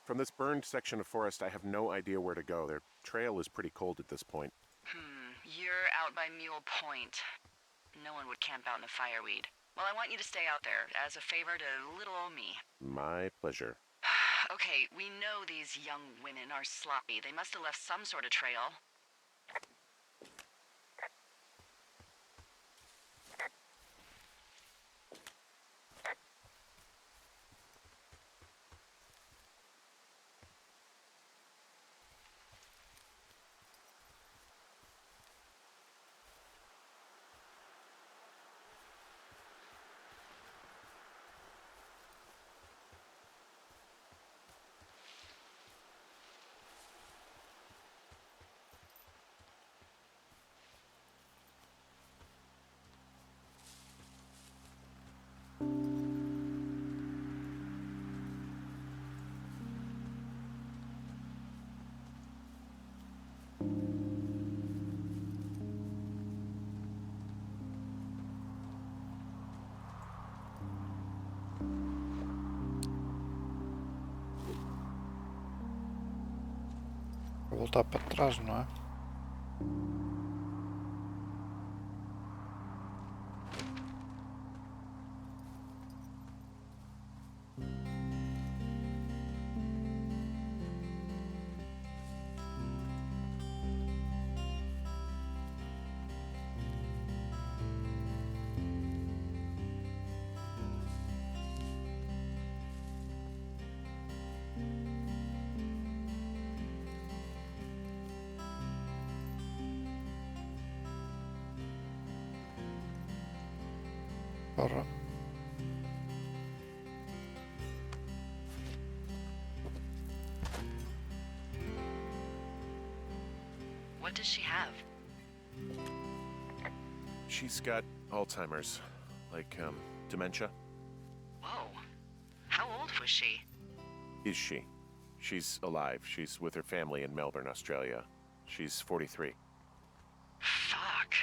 From this burned section of forest, I have no idea where to go. Their trail is pretty cold at this point. You're out by Mule Point. No one would camp out in the fireweed. Well, I want you to stay out there as a favor to little old me. My pleasure. Okay, we know these young women are sloppy. They must have left some sort of trail. Vou voltar para trás, não é? Porra. What does she have? She's got Alzheimer's, like, dementia. Whoa. How old was she? Is she? She's alive. She's with her family in Melbourne, Australia. She's 43. Fuck.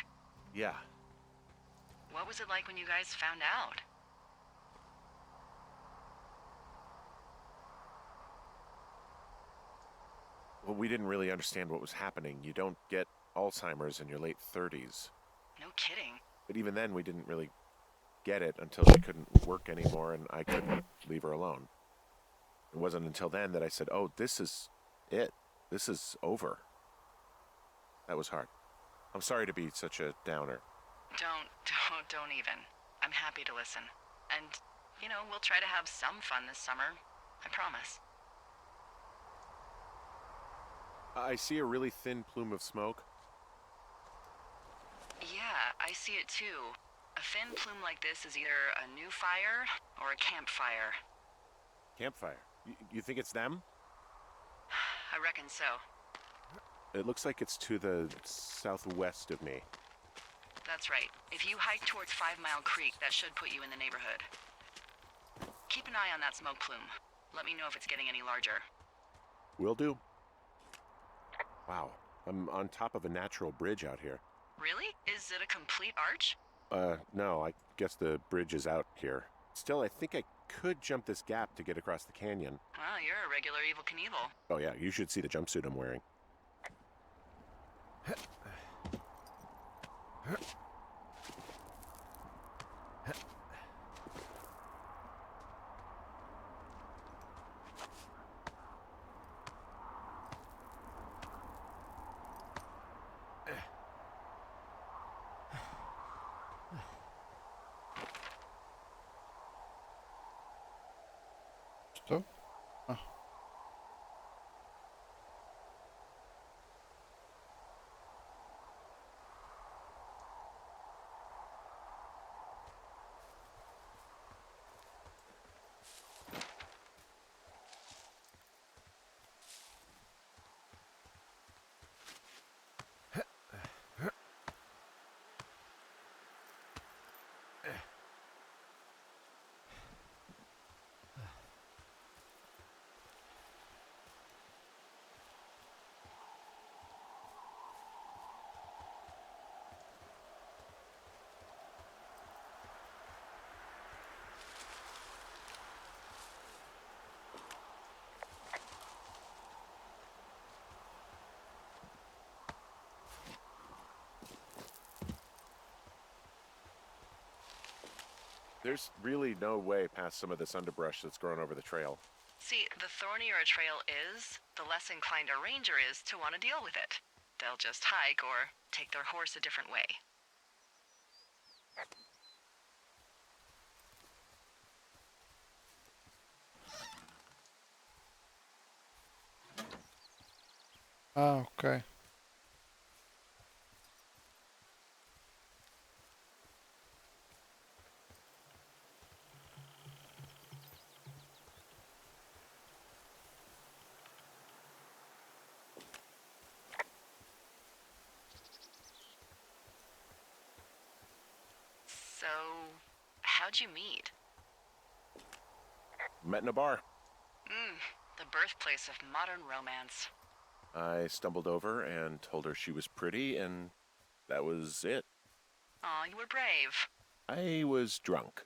Yeah. What was it like when you guys found out? Well, we didn't really understand what was happening. You don't get Alzheimer's in your late 30s. No kidding. But even then, we didn't really get it until she couldn't work anymore and I couldn't leave her alone. It wasn't until then that I said, oh, this is it. This is over. That was hard. I'm sorry to be such a downer. Don't even. I'm happy to listen. And, we'll try to have some fun this summer. I promise. I see a really thin plume of smoke. Yeah, I see it too. A thin plume like this is either a new fire or a campfire. Campfire. You think it's them? I reckon so. It looks like it's to the southwest of me. That's right. If you hike towards 5 Mile Creek, that should put you in the neighborhood. Keep an eye on that smoke plume. Let me know if it's getting any larger. Will do. Wow, I'm on top of a natural bridge out here. Really? Is it a complete arch? No, I guess the bridge is out here. Still, I think I could jump this gap to get across the canyon. Well, you're a regular Evel Knievel. Oh yeah, you should see the jumpsuit I'm wearing. Estou? Ah. There's really no way past some of this underbrush that's grown over the trail. See, the thornier a trail is, the less inclined a ranger is to want to deal with it. They'll just hike or take their horse a different way. Ah, ok. So, how'd you meet? Met in a bar. The birthplace of modern romance. I stumbled over and told her she was pretty, and that was it. Aw, you were brave. I was drunk.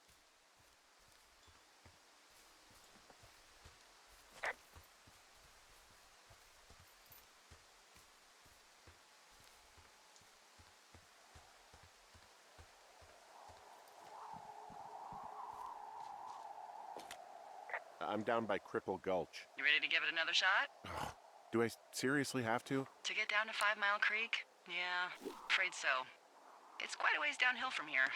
I'm down by Cripple Gulch. You ready to give it another shot? Do I seriously have to? To get down to 5 Mile Creek? Yeah, afraid so. It's quite a ways downhill from here.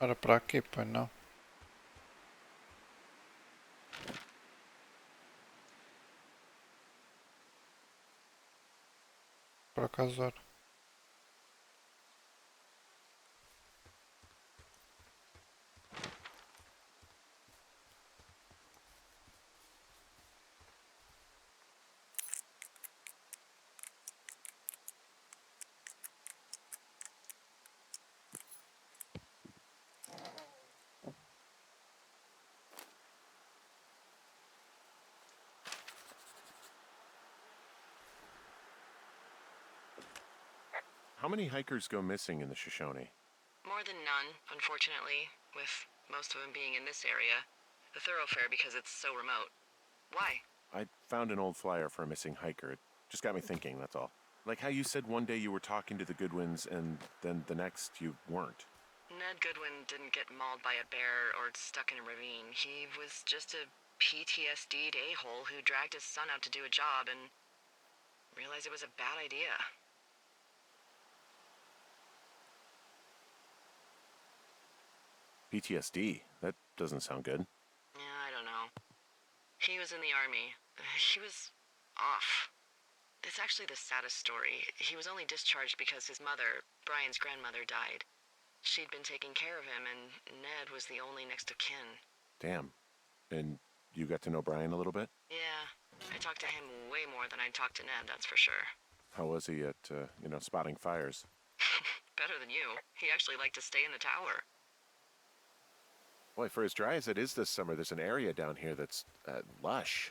Era para aqui, pois não? Por acaso era. How many hikers go missing in the Shoshone? More than none, unfortunately, with most of them being in this area. The thoroughfare because it's so remote. Why? I found an old flyer for a missing hiker. It just got me thinking, that's all. Like how you said one day you were talking to the Goodwins and then the next you weren't. Ned Goodwin didn't get mauled by a bear or stuck in a ravine. He was just a PTSD'd a-hole who dragged his son out to do a job and realized it was a bad idea. PTSD? That doesn't sound good. Yeah, I don't know. He was in the army. He was off. It's actually the saddest story. He was only discharged because his mother, Brian's grandmother, died. She'd been taking care of him, and Ned was the only next of kin. Damn. And you got to know Brian a little bit? Yeah, I talked to him way more than I'd talked to Ned, that's for sure. How was he at, spotting fires? Better than you. He actually liked to stay in the tower. Boy, for as dry as it is this summer, there's an area down here that's lush.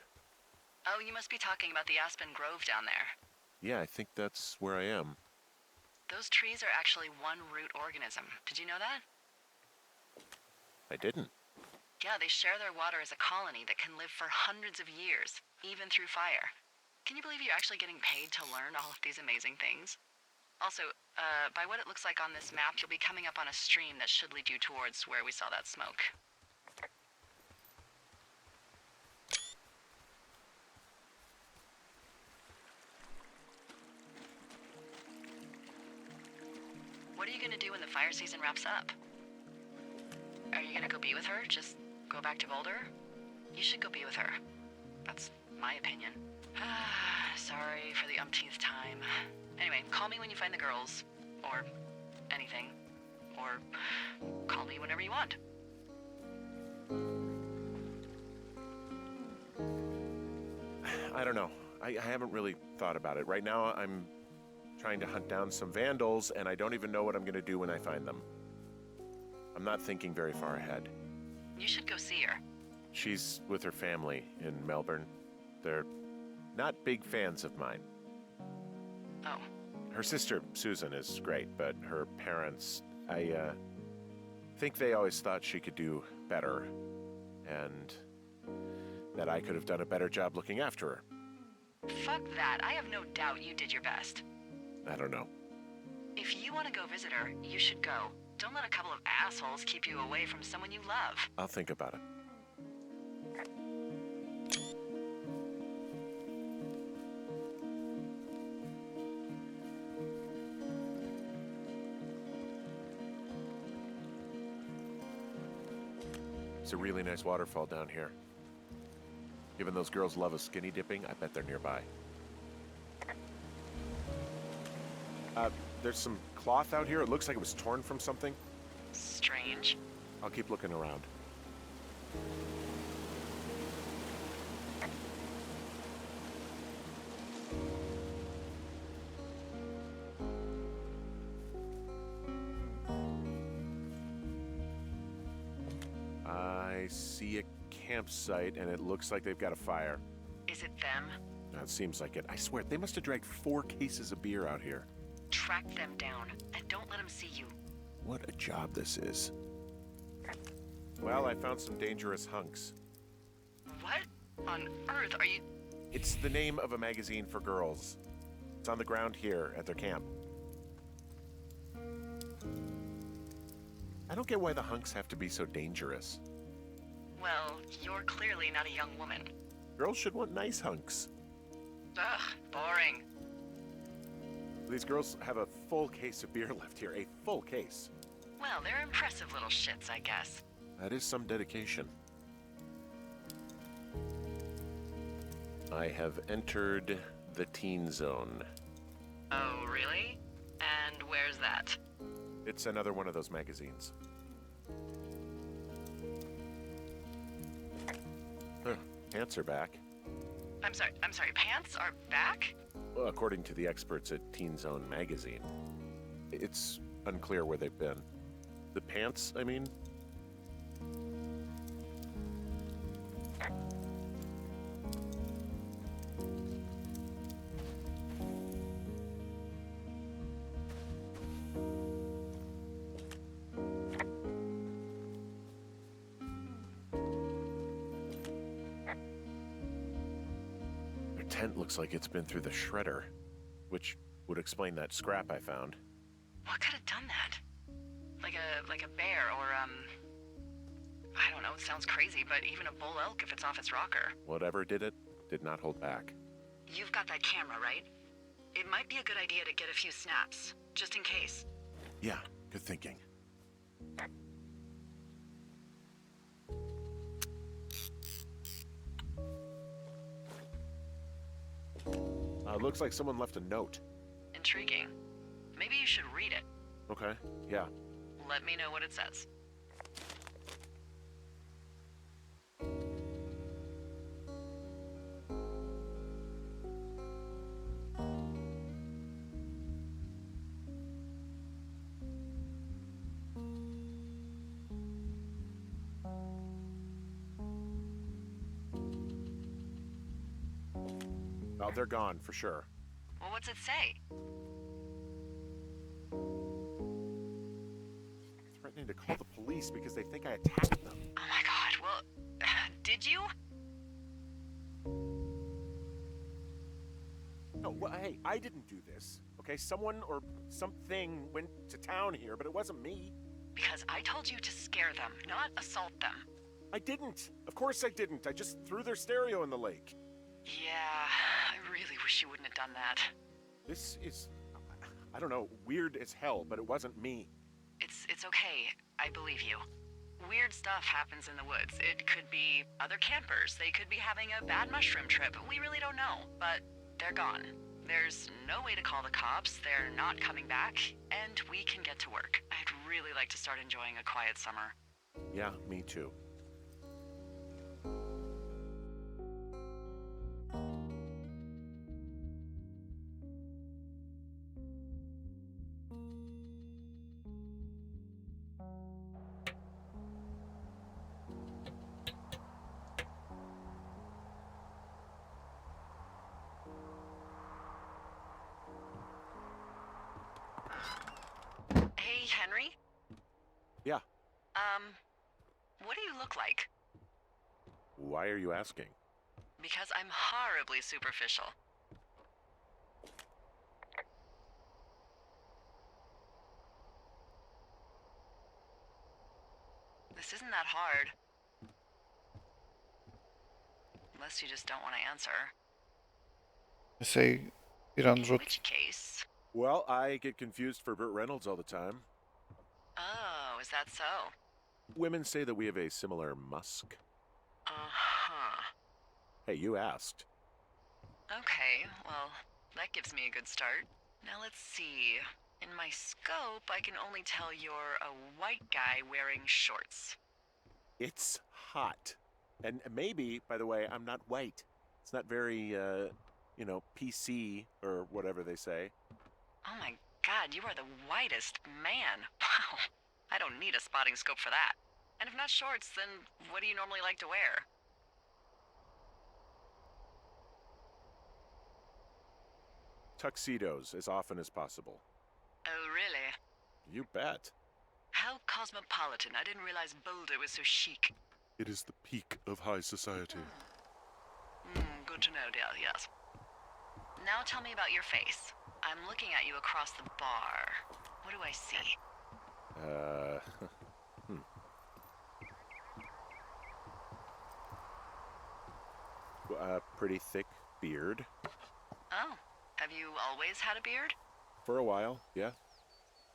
Oh, you must be talking about the Aspen Grove down there. Yeah, I think that's where I am. Those trees are actually one root organism. Did you know that? I didn't. Yeah, they share their water as a colony that can live for hundreds of years, even through fire. Can you believe you're actually getting paid to learn all of these amazing things? Also, by what it looks like on this map, you'll be coming up on a stream that should lead you towards where we saw that smoke. What are you gonna do when the fire season wraps up? Are you gonna go be with her? Just go back to Boulder? You should go be with her. That's my opinion. Sorry for the umpteenth time. Anyway, call me when you find the girls. Or anything. Or call me whenever you want. I don't know. I haven't really thought about it. Right now, I'm trying to hunt down some vandals, and I don't even know what I'm going to do when I find them. I'm not thinking very far ahead. You should go see her. She's with her family in Melbourne. They're not big fans of mine. Oh. Her sister, Susan, is great, but her parents, I think they always thought she could do better, and that I could have done a better job looking after her. Fuck that. I have no doubt you did your best. I don't know. If you want to go visit her, you should go. Don't let a couple of assholes keep you away from someone you love. I'll think about it. It's a really nice waterfall down here. Given those girls love a skinny dipping, I bet they're nearby. There's some cloth out here. It looks like it was torn from something. Strange. I'll keep looking around. I see a campsite, and it looks like they've got a fire. Is it them? That seems like it. I swear, they must have dragged 4 cases of beer out here. Track them down, and don't let them see you. What a job this is. Well, I found some dangerous hunks. What on earth are you... It's the name of a magazine for girls. It's on the ground here at their camp. I don't get why the hunks have to be so dangerous. Well, you're clearly not a young woman. Girls should want nice hunks. Ugh, boring. These girls have a full case of beer left here. A full case. Well, they're impressive little shits, I guess. That is some dedication. I have entered the teen zone. Oh, really? And where's that? It's another one of those magazines. Huh, pants are back. I'm sorry, pants are back? Well, according to the experts at Teen Zone magazine. It's unclear where they've been. The pants, I mean? Their tent looks like it's been through the shredder, which would explain that scrap I found. What could have done that? Like a bear or, I don't know, it sounds crazy, but even a bull elk if it's off its rocker. Whatever did it, did not hold back. You've got that camera, right? It might be a good idea to get a few snaps, just in case. Yeah, good thinking. Looks like someone left a note. Intriguing. Maybe you should read it. Okay, yeah. Let me know what it says. Oh, they're gone for sure. Well, what's it say? Threatening to call the police because they think I attacked them. Oh my god, well, did you? No, well, hey, I didn't do this. Okay, someone or something went to town here, but it wasn't me. Because I told you to scare them, not assault them. I didn't. Of course I didn't. I just threw their stereo in the lake. Yeah, I really wish you wouldn't have done that. This is, I don't know, weird as hell, but it wasn't me. It's okay. I believe you. Weird stuff happens in the woods. It could be other campers. They could be having a bad mushroom trip. We really don't know, but they're gone. There's no way to call the cops. They're not coming back, and we can get to work. I'd really like to start enjoying a quiet summer. Yeah, me too. Hey, Henry? Yeah. What do you look like? Why are you asking? Because I'm horribly superficial. This isn't that hard. Unless you just don't want to answer. Jag säger i den In rot... which case... Well, I get confused for Burt Reynolds all the time. Oh, is that so? Women say that we have a similar musk. Uh-huh. Hey, you asked. Okay, well, that gives me a good start. Now let's see. In my scope, I can only tell you're a white guy wearing shorts. It's hot. And maybe, by the way, I'm not white. It's not very, PC or whatever they say. Oh my god, you are the whitest man. Wow. I don't need a spotting scope for that. And if not shorts, then what do you normally like to wear? Tuxedos as often as possible. Oh, really? You bet. How cosmopolitan. I didn't realize Boulder was so chic. It is the peak of high society. Good to know, dear, yes. Now tell me about your face. I'm looking at you across the bar. What do I see? Pretty thick beard. Oh, have you always had a beard? For a while, yeah.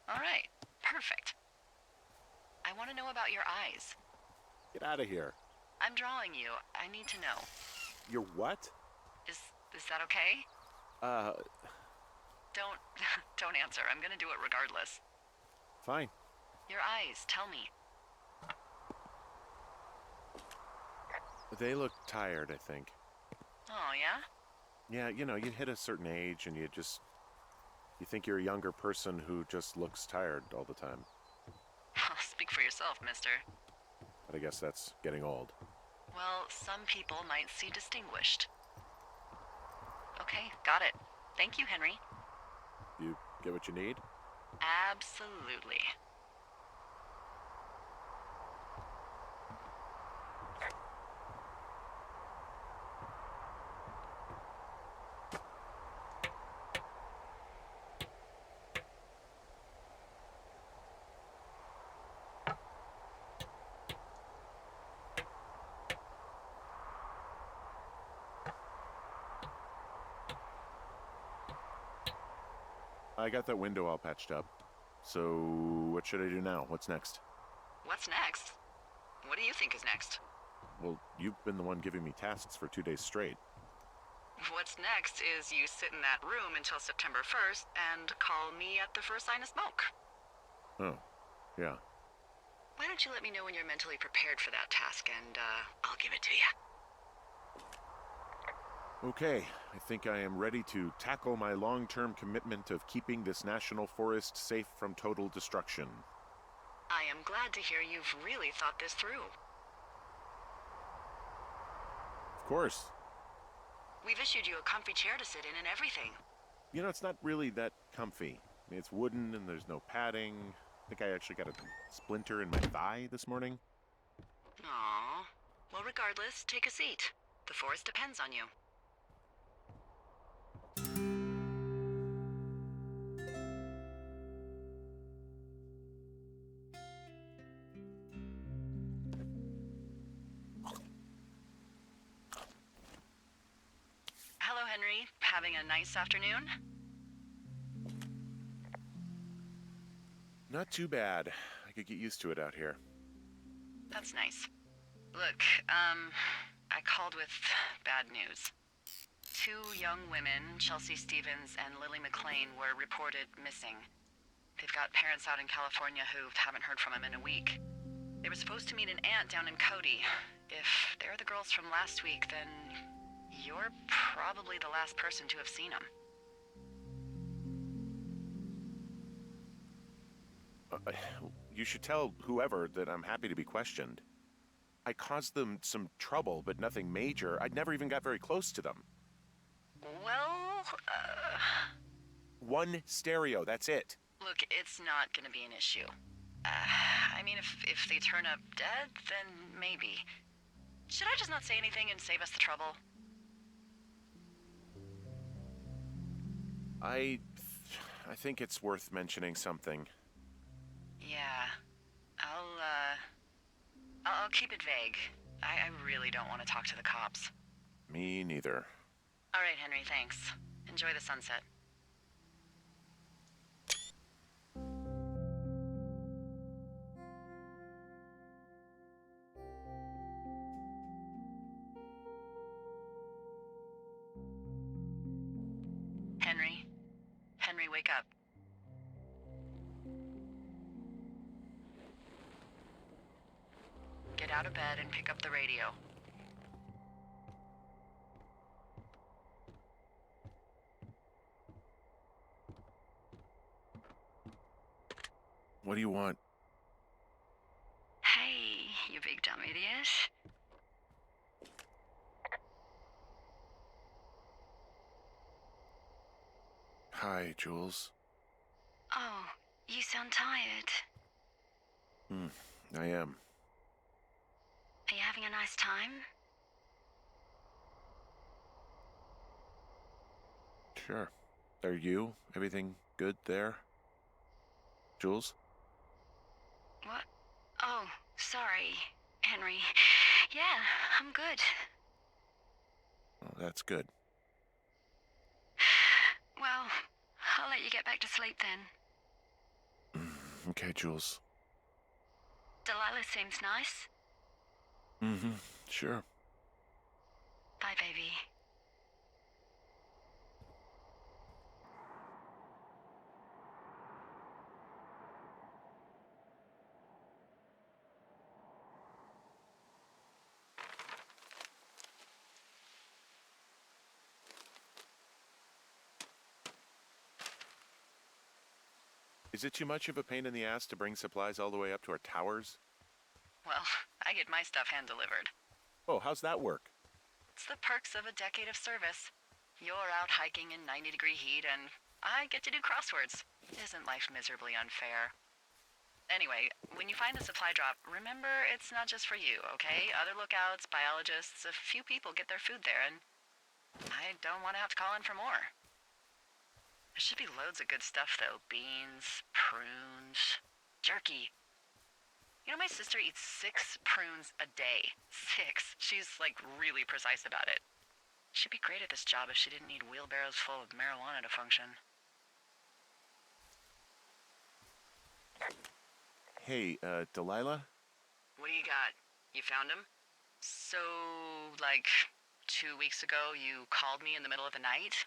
All right, perfect. want to know about your eyes. Get out of here. I'm drawing you. I need to know. You're what? Is that okay? Don't don't answer. I'm gonna do it regardless. Fine. Your eyes, tell me. They look tired, I think. Oh, yeah? Yeah, you hit a certain age and you think you're a younger person who just looks tired all the time. Speak for yourself, mister. But I guess that's getting old. Well, some people might see distinguished. Okay, got it. Thank you, Henry. You get what you need? Absolutely. I got that window all patched up. So, what should I do now? What's next? What's next? What do you think is next? Well, you've been the one giving me tasks for 2 days straight. What's next is you sit in that room until September 1st and call me at the first sign of smoke. Oh, yeah. Why don't you let me know when you're mentally prepared for that task and, I'll give it to you. Okay, I think I am ready to tackle my long-term commitment of keeping this national forest safe from total destruction. I am glad to hear you've really thought this through. Of course. We've issued you a comfy chair to sit in and everything. It's not really that comfy. I mean, it's wooden and there's no padding. I think I actually got a splinter in my thigh this morning. Aww. Well, regardless, take a seat. The forest depends on you. Hello, Henry. Having a nice afternoon? Not too bad. I could get used to it out here. That's nice. Look, I called with bad news. 2 young women, Chelsea Stevens and Lily McLean, were reported missing. They've got parents out in California who haven't heard from them in a week. They were supposed to meet an aunt down in Cody. If they're the girls from last week, then you're probably the last person to have seen them. You should tell whoever that I'm happy to be questioned. I caused them some trouble, but nothing major. I'd never even got very close to them. Well, One stereo, that's it. look, it's not gonna be an issue. I mean, if they turn up dead, then maybe. Should I just not say anything and save us the trouble? I think it's worth mentioning something. Yeah. I'll keep it vague. I really don't want to talk to the cops. Me neither. All right, Henry, thanks. Enjoy the sunset. Henry? Henry, wake up. Get out of bed and pick up the radio. What do you want? Hey, you big dumb idiot. Hi, Jules. Oh, you sound tired. I am. Are you having a nice time? Sure. Are you? Everything good there? Jules? What? Oh, sorry, Henry. Yeah, I'm good. Oh, that's good. Well, I'll let you get back to sleep then. Okay, Jules. Delilah seems nice. Mm-hmm. Sure. Bye, baby. Is it too much of a pain in the ass to bring supplies all the way up to our towers? Well, I get my stuff hand-delivered. Oh, how's that work? It's the perks of a decade of service. You're out hiking in 90-degree heat, and I get to do crosswords. Isn't life miserably unfair? Anyway, when you find a supply drop, remember it's not just for you, okay? Other lookouts, biologists, a few people get their food there, and I don't want to have to call in for more. There should be loads of good stuff, though. Beans, prunes, jerky. You know, my sister eats 6 prunes a day. 6. She's, like, really precise about it. She'd be great at this job if she didn't need wheelbarrows full of marijuana to function. Hey, Delilah? What do you got? You found him? So, like, 2 weeks ago, you called me in the middle of the night?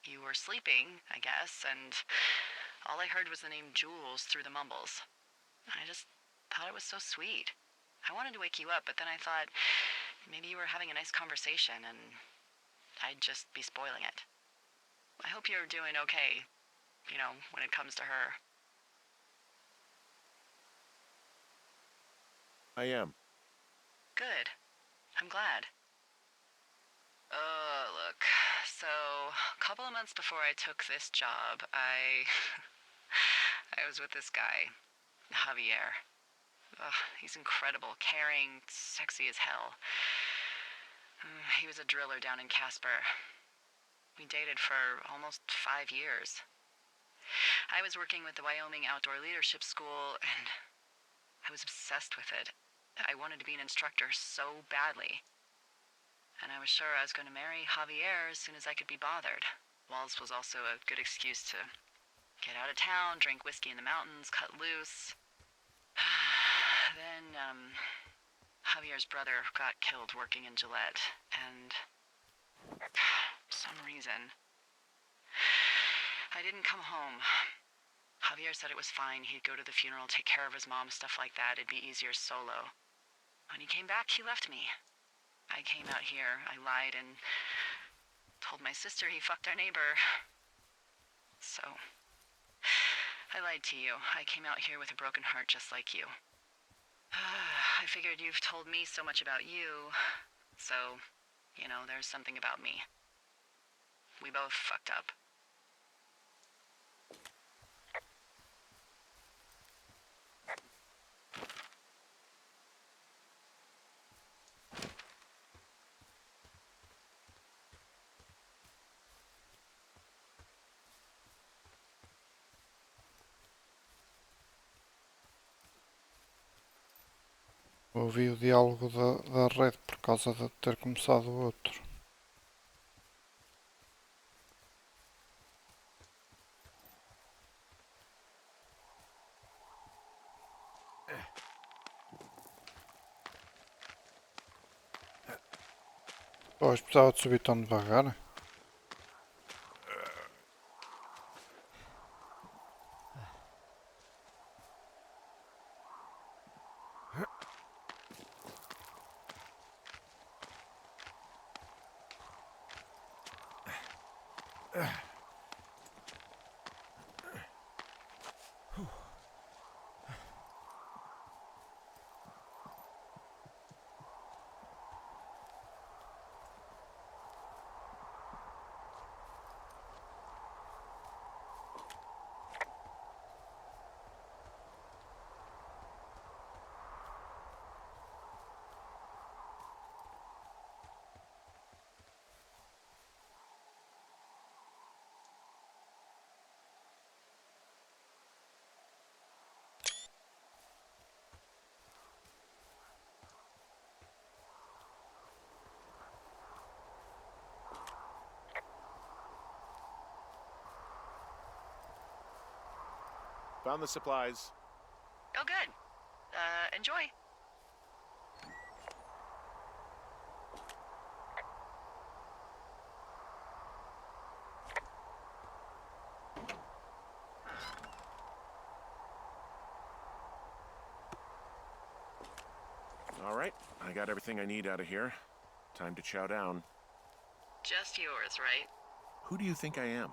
You were sleeping, I guess, and all I heard was the name Jules through the mumbles. I just thought it was so sweet. I wanted to wake you up, but then I thought maybe you were having a nice conversation and I'd just be spoiling it. I hope you're doing okay, you know, when it comes to her. I am. Good. I'm glad. Look. So, a couple of months before I took this job, I was with this guy, Javier. Ugh, he's incredible, caring, sexy as hell. He was a driller down in Casper. We dated for almost 5 years. I was working with the Wyoming Outdoor Leadership School, and I was obsessed with it. I wanted to be an instructor so badly. And I was sure I was going to marry Javier as soon as I could be bothered. Walls was also a good excuse to get out of town, drink whiskey in the mountains, cut loose. Then, Javier's brother got killed working in Gillette, and for some reason, I didn't come home. Javier said it was fine. He'd go to the funeral, take care of his mom, stuff like that. It'd be easier solo. When he came back, he left me. I came out here, I lied, and told my sister he fucked our neighbor. So, I lied to you. I came out here with a broken heart just like you. I figured you've told me so much about you, so, you know, there's something about me. We both fucked up. Ouvi o diálogo da rede por causa de ter começado o outro. Pois precisava de subir tão devagar. Found the supplies. Oh, good. Enjoy. All right, I got everything I need out of here. Time to chow down. Just yours, right? Who do you think I am?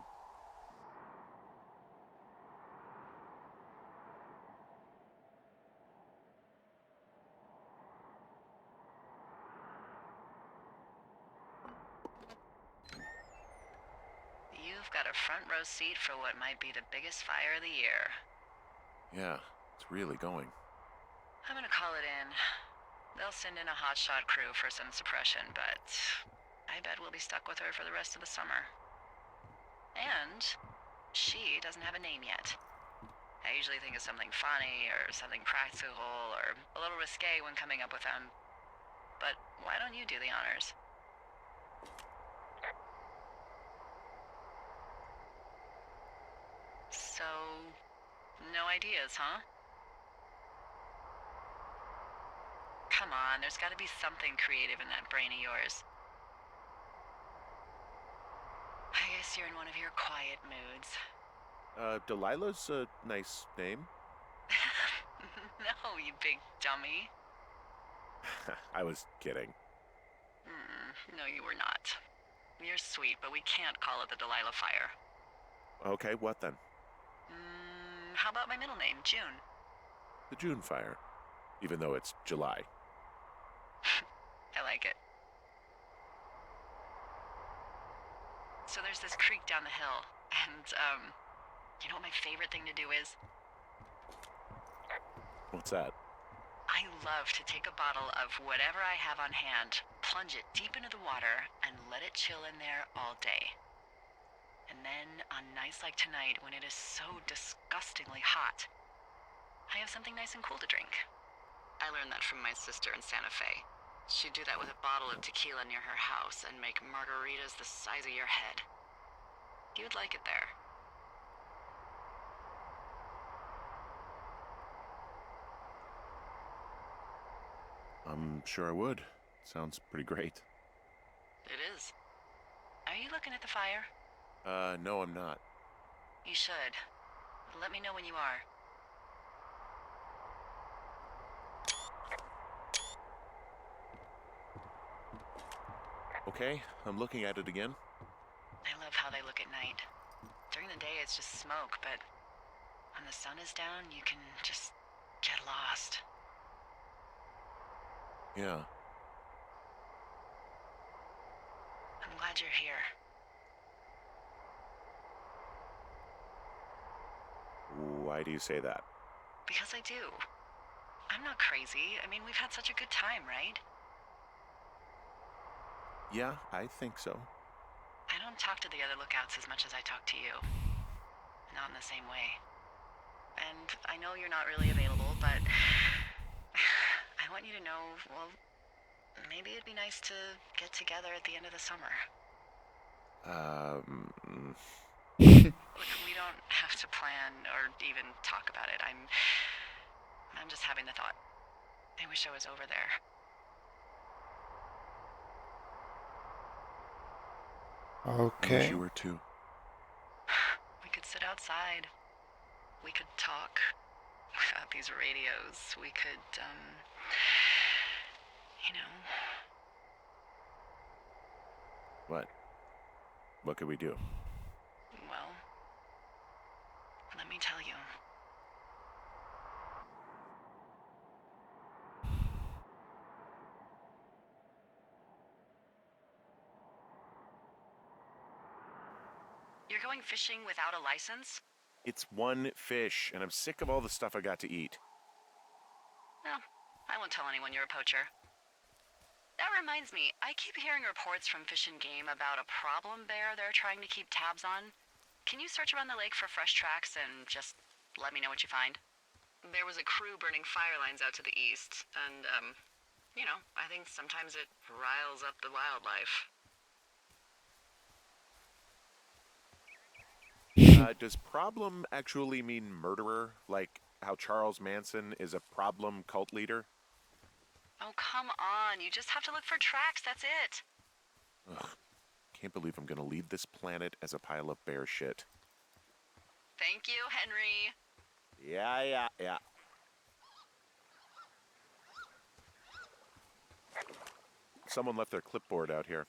You've got a front row seat for what might be the biggest fire of the year. Yeah, it's really going. I'm gonna call it in. They'll send in a hotshot crew for some suppression, but I bet we'll be stuck with her for the rest of the summer. And she doesn't have a name yet. I usually think of something funny or something practical or a little risque when coming up with them. But why don't you do the honors? So, no ideas, huh? Come on, there's gotta be something creative in that brain of yours. I guess you're in one of your quiet moods. Delilah's a nice name. No, you big dummy. I was kidding. No, you were not. You're sweet, but we can't call it the Delilah Fire. Okay, what then? How about my middle name, June? The June fire. Even though it's July. I like it. So there's this creek down the hill, and, you know what my favorite thing to do is? What's that? I love to take a bottle of whatever I have on hand, plunge it deep into the water, and let it chill in there all day. And then, on nights like tonight, when it is so disgustingly hot, I have something nice and cool to drink. I learned that from my sister in Santa Fe. She'd do that with a bottle of tequila near her house and make margaritas the size of your head. You'd like it there. I'm sure I would. Sounds pretty great. It is. Are you looking at the fire? No, I'm not. You should. Let me know when you are. Okay, I'm looking at it again. I love how they look at night. During the day, it's just smoke, but when the sun is down, you can just get lost. Yeah. I'm glad you're here. Why do you say that? Because I do. I'm not crazy. I mean, we've had such a good time, right? Yeah, I think so. I don't talk to the other lookouts as much as I talk to you. Not in the same way. And I know you're not really available, but I want you to know, well, maybe it'd be nice to get together at the end of the summer. Look, we don't have to plan or even talk about it. I'm just having the thought. I wish I was over there. I wish Okay. you were too. We could sit outside. We could talk without these radios. We could, you know. What? What could we do? Well, let me tell you. You're going fishing without a license? It's one fish, and I'm sick of all the stuff I got to eat. Well, I won't tell anyone you're a poacher. That reminds me, I keep hearing reports from Fish and Game about a problem bear they're trying to keep tabs on. Can you search around the lake for fresh tracks and just let me know what you find? There was a crew burning fire lines out to the east, and, you know, I think sometimes it riles up the wildlife. Does problem actually mean murderer? Like, how Charles Manson is a problem cult leader? Oh, come on. You just have to look for tracks, that's it. Ugh, can't believe I'm gonna leave this planet as a pile of bear shit. Thank you, Henry. Yeah. Someone left their clipboard out here.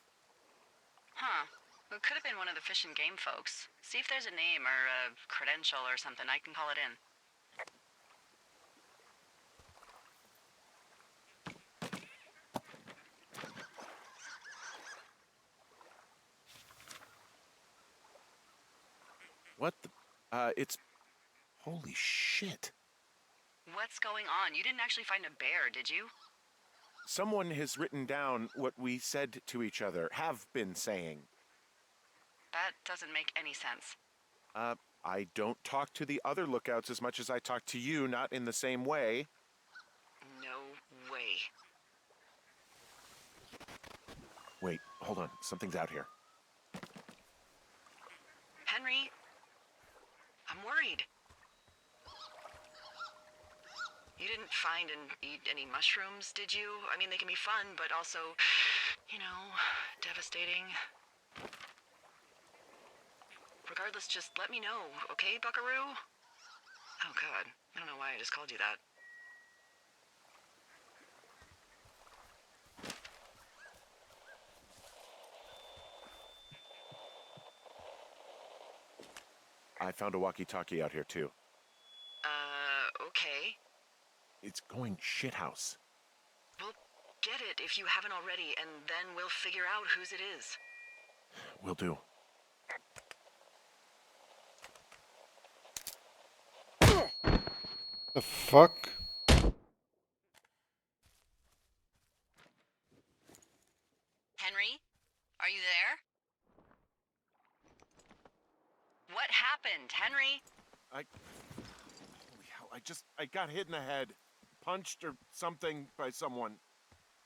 Huh. It could have been one of the Fish and Game folks. See if there's a name or a credential or something. I can call it in. What the? It's... Holy shit. What's going on? You didn't actually find a bear, did you? Someone has written down what we said to each other, have been saying. That doesn't make any sense. I don't talk to the other lookouts as much as I talk to you, not in the same way. No way. Wait, hold on. Something's out here. Henry, I'm worried. You didn't find and eat any mushrooms, did you? I mean, they can be fun, but also, you know, devastating. Regardless, just let me know, okay, buckaroo? Oh, God. I don't know why I just called you that. I found a walkie-talkie out here, too. Okay. It's going shithouse. Well, get it if you haven't already, and then we'll figure out whose it is. Will do. The fuck? Henry? Are you there? What happened, Henry? Holy hell, I got hit in the head. Punched or something by someone.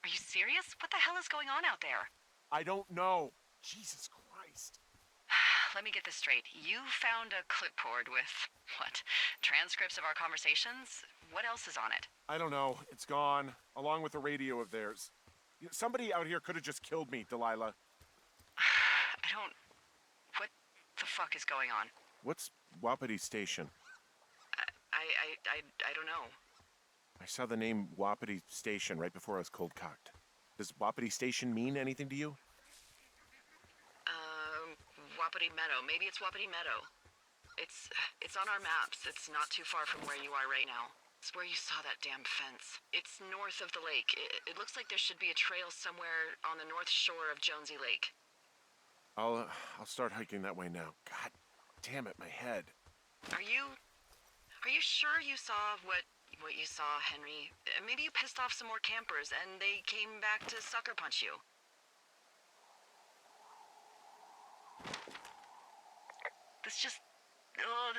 Are you serious? What the hell is going on out there? I don't know. Jesus Christ. Let me get this straight. You found a clipboard with, what, transcripts of our conversations? What else is on it? I don't know. It's gone, along with the radio of theirs. Somebody out here could have just killed me, Delilah. What the fuck is going on? What's Wapiti Station? I don't know. I saw the name Wapiti Station right before I was cold-cocked. Does Wapiti Station mean anything to you? Wapiti Meadow. Maybe it's Wapiti Meadow. It's on our maps. It's not too far from where you are right now. It's where you saw that damn fence. It's north of the lake. It looks like there should be a trail somewhere on the north shore of Jonesy Lake. I'll start hiking that way now. God damn it, my head. Are you sure you saw what you saw, Henry? Maybe you pissed off some more campers and they came back to sucker punch you. This just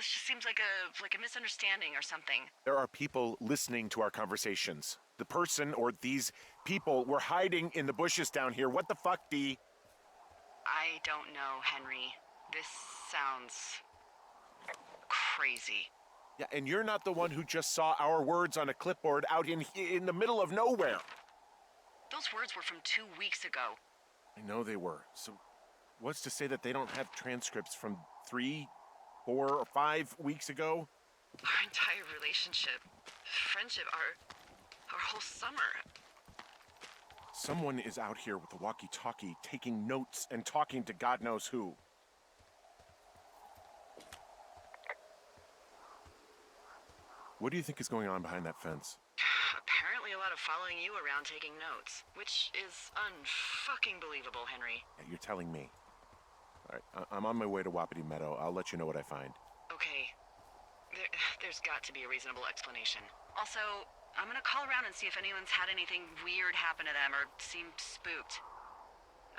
seems like a misunderstanding or something. There are people listening to our conversations. The person or these people were hiding in the bushes down here. What the fuck, Dee? I don't know, Henry. This sounds crazy. Yeah, and you're not the one who just saw our words on a clipboard out in the middle of nowhere. Those words were from 2 weeks ago. I know they were. So what's to say that they don't have transcripts from 3, 4, or 5 weeks ago? Our entire relationship, friendship, our whole summer. Someone is out here with a walkie-talkie taking notes and talking to God knows who. What do you think is going on behind that fence? Apparently a lot of following you around taking notes, which is unfucking believable, Henry. Yeah, you're telling me. All right, I'm on my way to Wapiti Meadow. I'll let you know what I find. Okay. There's got to be a reasonable explanation. Also, I'm gonna call around and see if anyone's had anything weird happen to them or seemed spooked.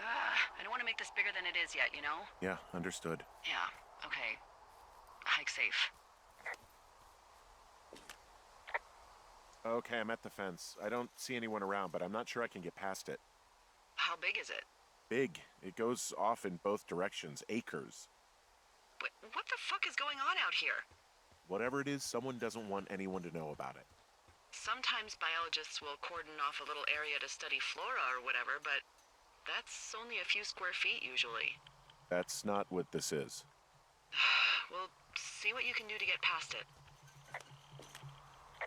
I don't want to make this bigger than it is yet, you know? Yeah, understood. Yeah, okay. Hike safe. Okay, I'm at the fence. I don't see anyone around, but I'm not sure I can get past it. How big is it? Big. It goes off in both directions. Acres. What the fuck is going on out here? Whatever it is, someone doesn't want anyone to know about it. Sometimes biologists will cordon off a little area to study flora or whatever, but that's only a few square feet usually. That's not what this is. We'll see what you can do to get past it.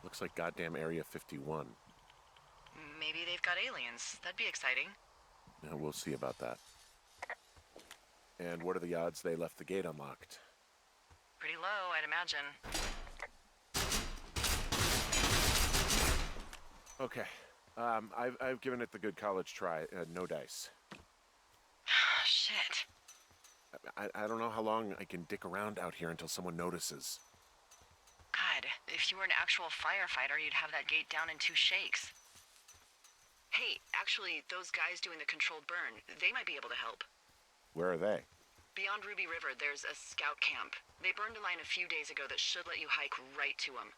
Looks like goddamn Area 51. Maybe they've got aliens. That'd be exciting. Yeah, we'll see about that. And what are the odds they left the gate unlocked? Pretty low, I'd imagine. Okay. I've given it the good college try. No dice. Shit. I don't know how long I can dick around out here until someone notices. God, if you were an actual firefighter, you'd have that gate down in 2 shakes. Hey, actually, those guys doing the controlled burn, they might be able to help. Where are they? Beyond Ruby River, there's a scout camp. They burned a line a few days ago that should let you hike right to them.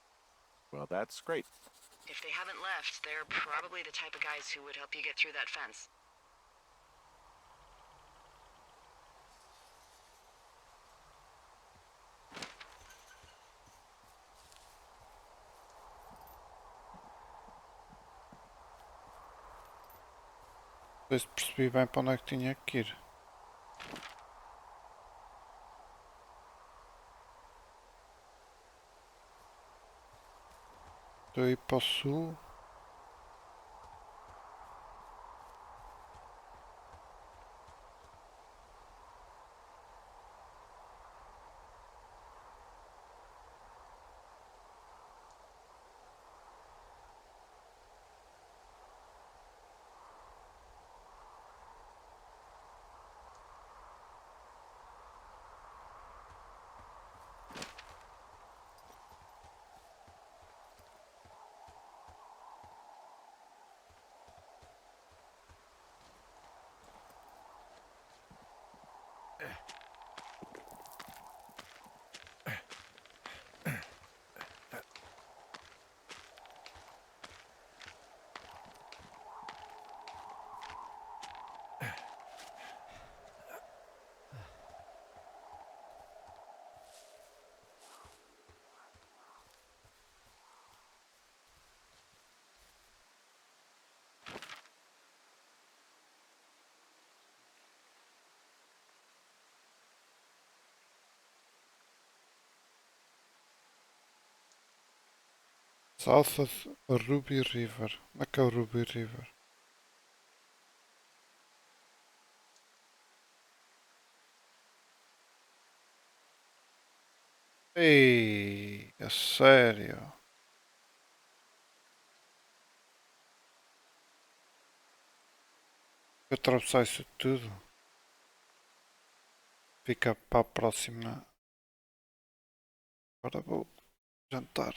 Well, that's great. If they haven't left, they're probably the type of guys who would help you get through that fence. Não sei se percebi bem para onde é que tinha que ir. Estou a ir para o sul. South of Ruby River. Onde é que é o Ruby River? Ei, é sério? Eu atravessar isso tudo? Fica para a próxima. Agora vou jantar.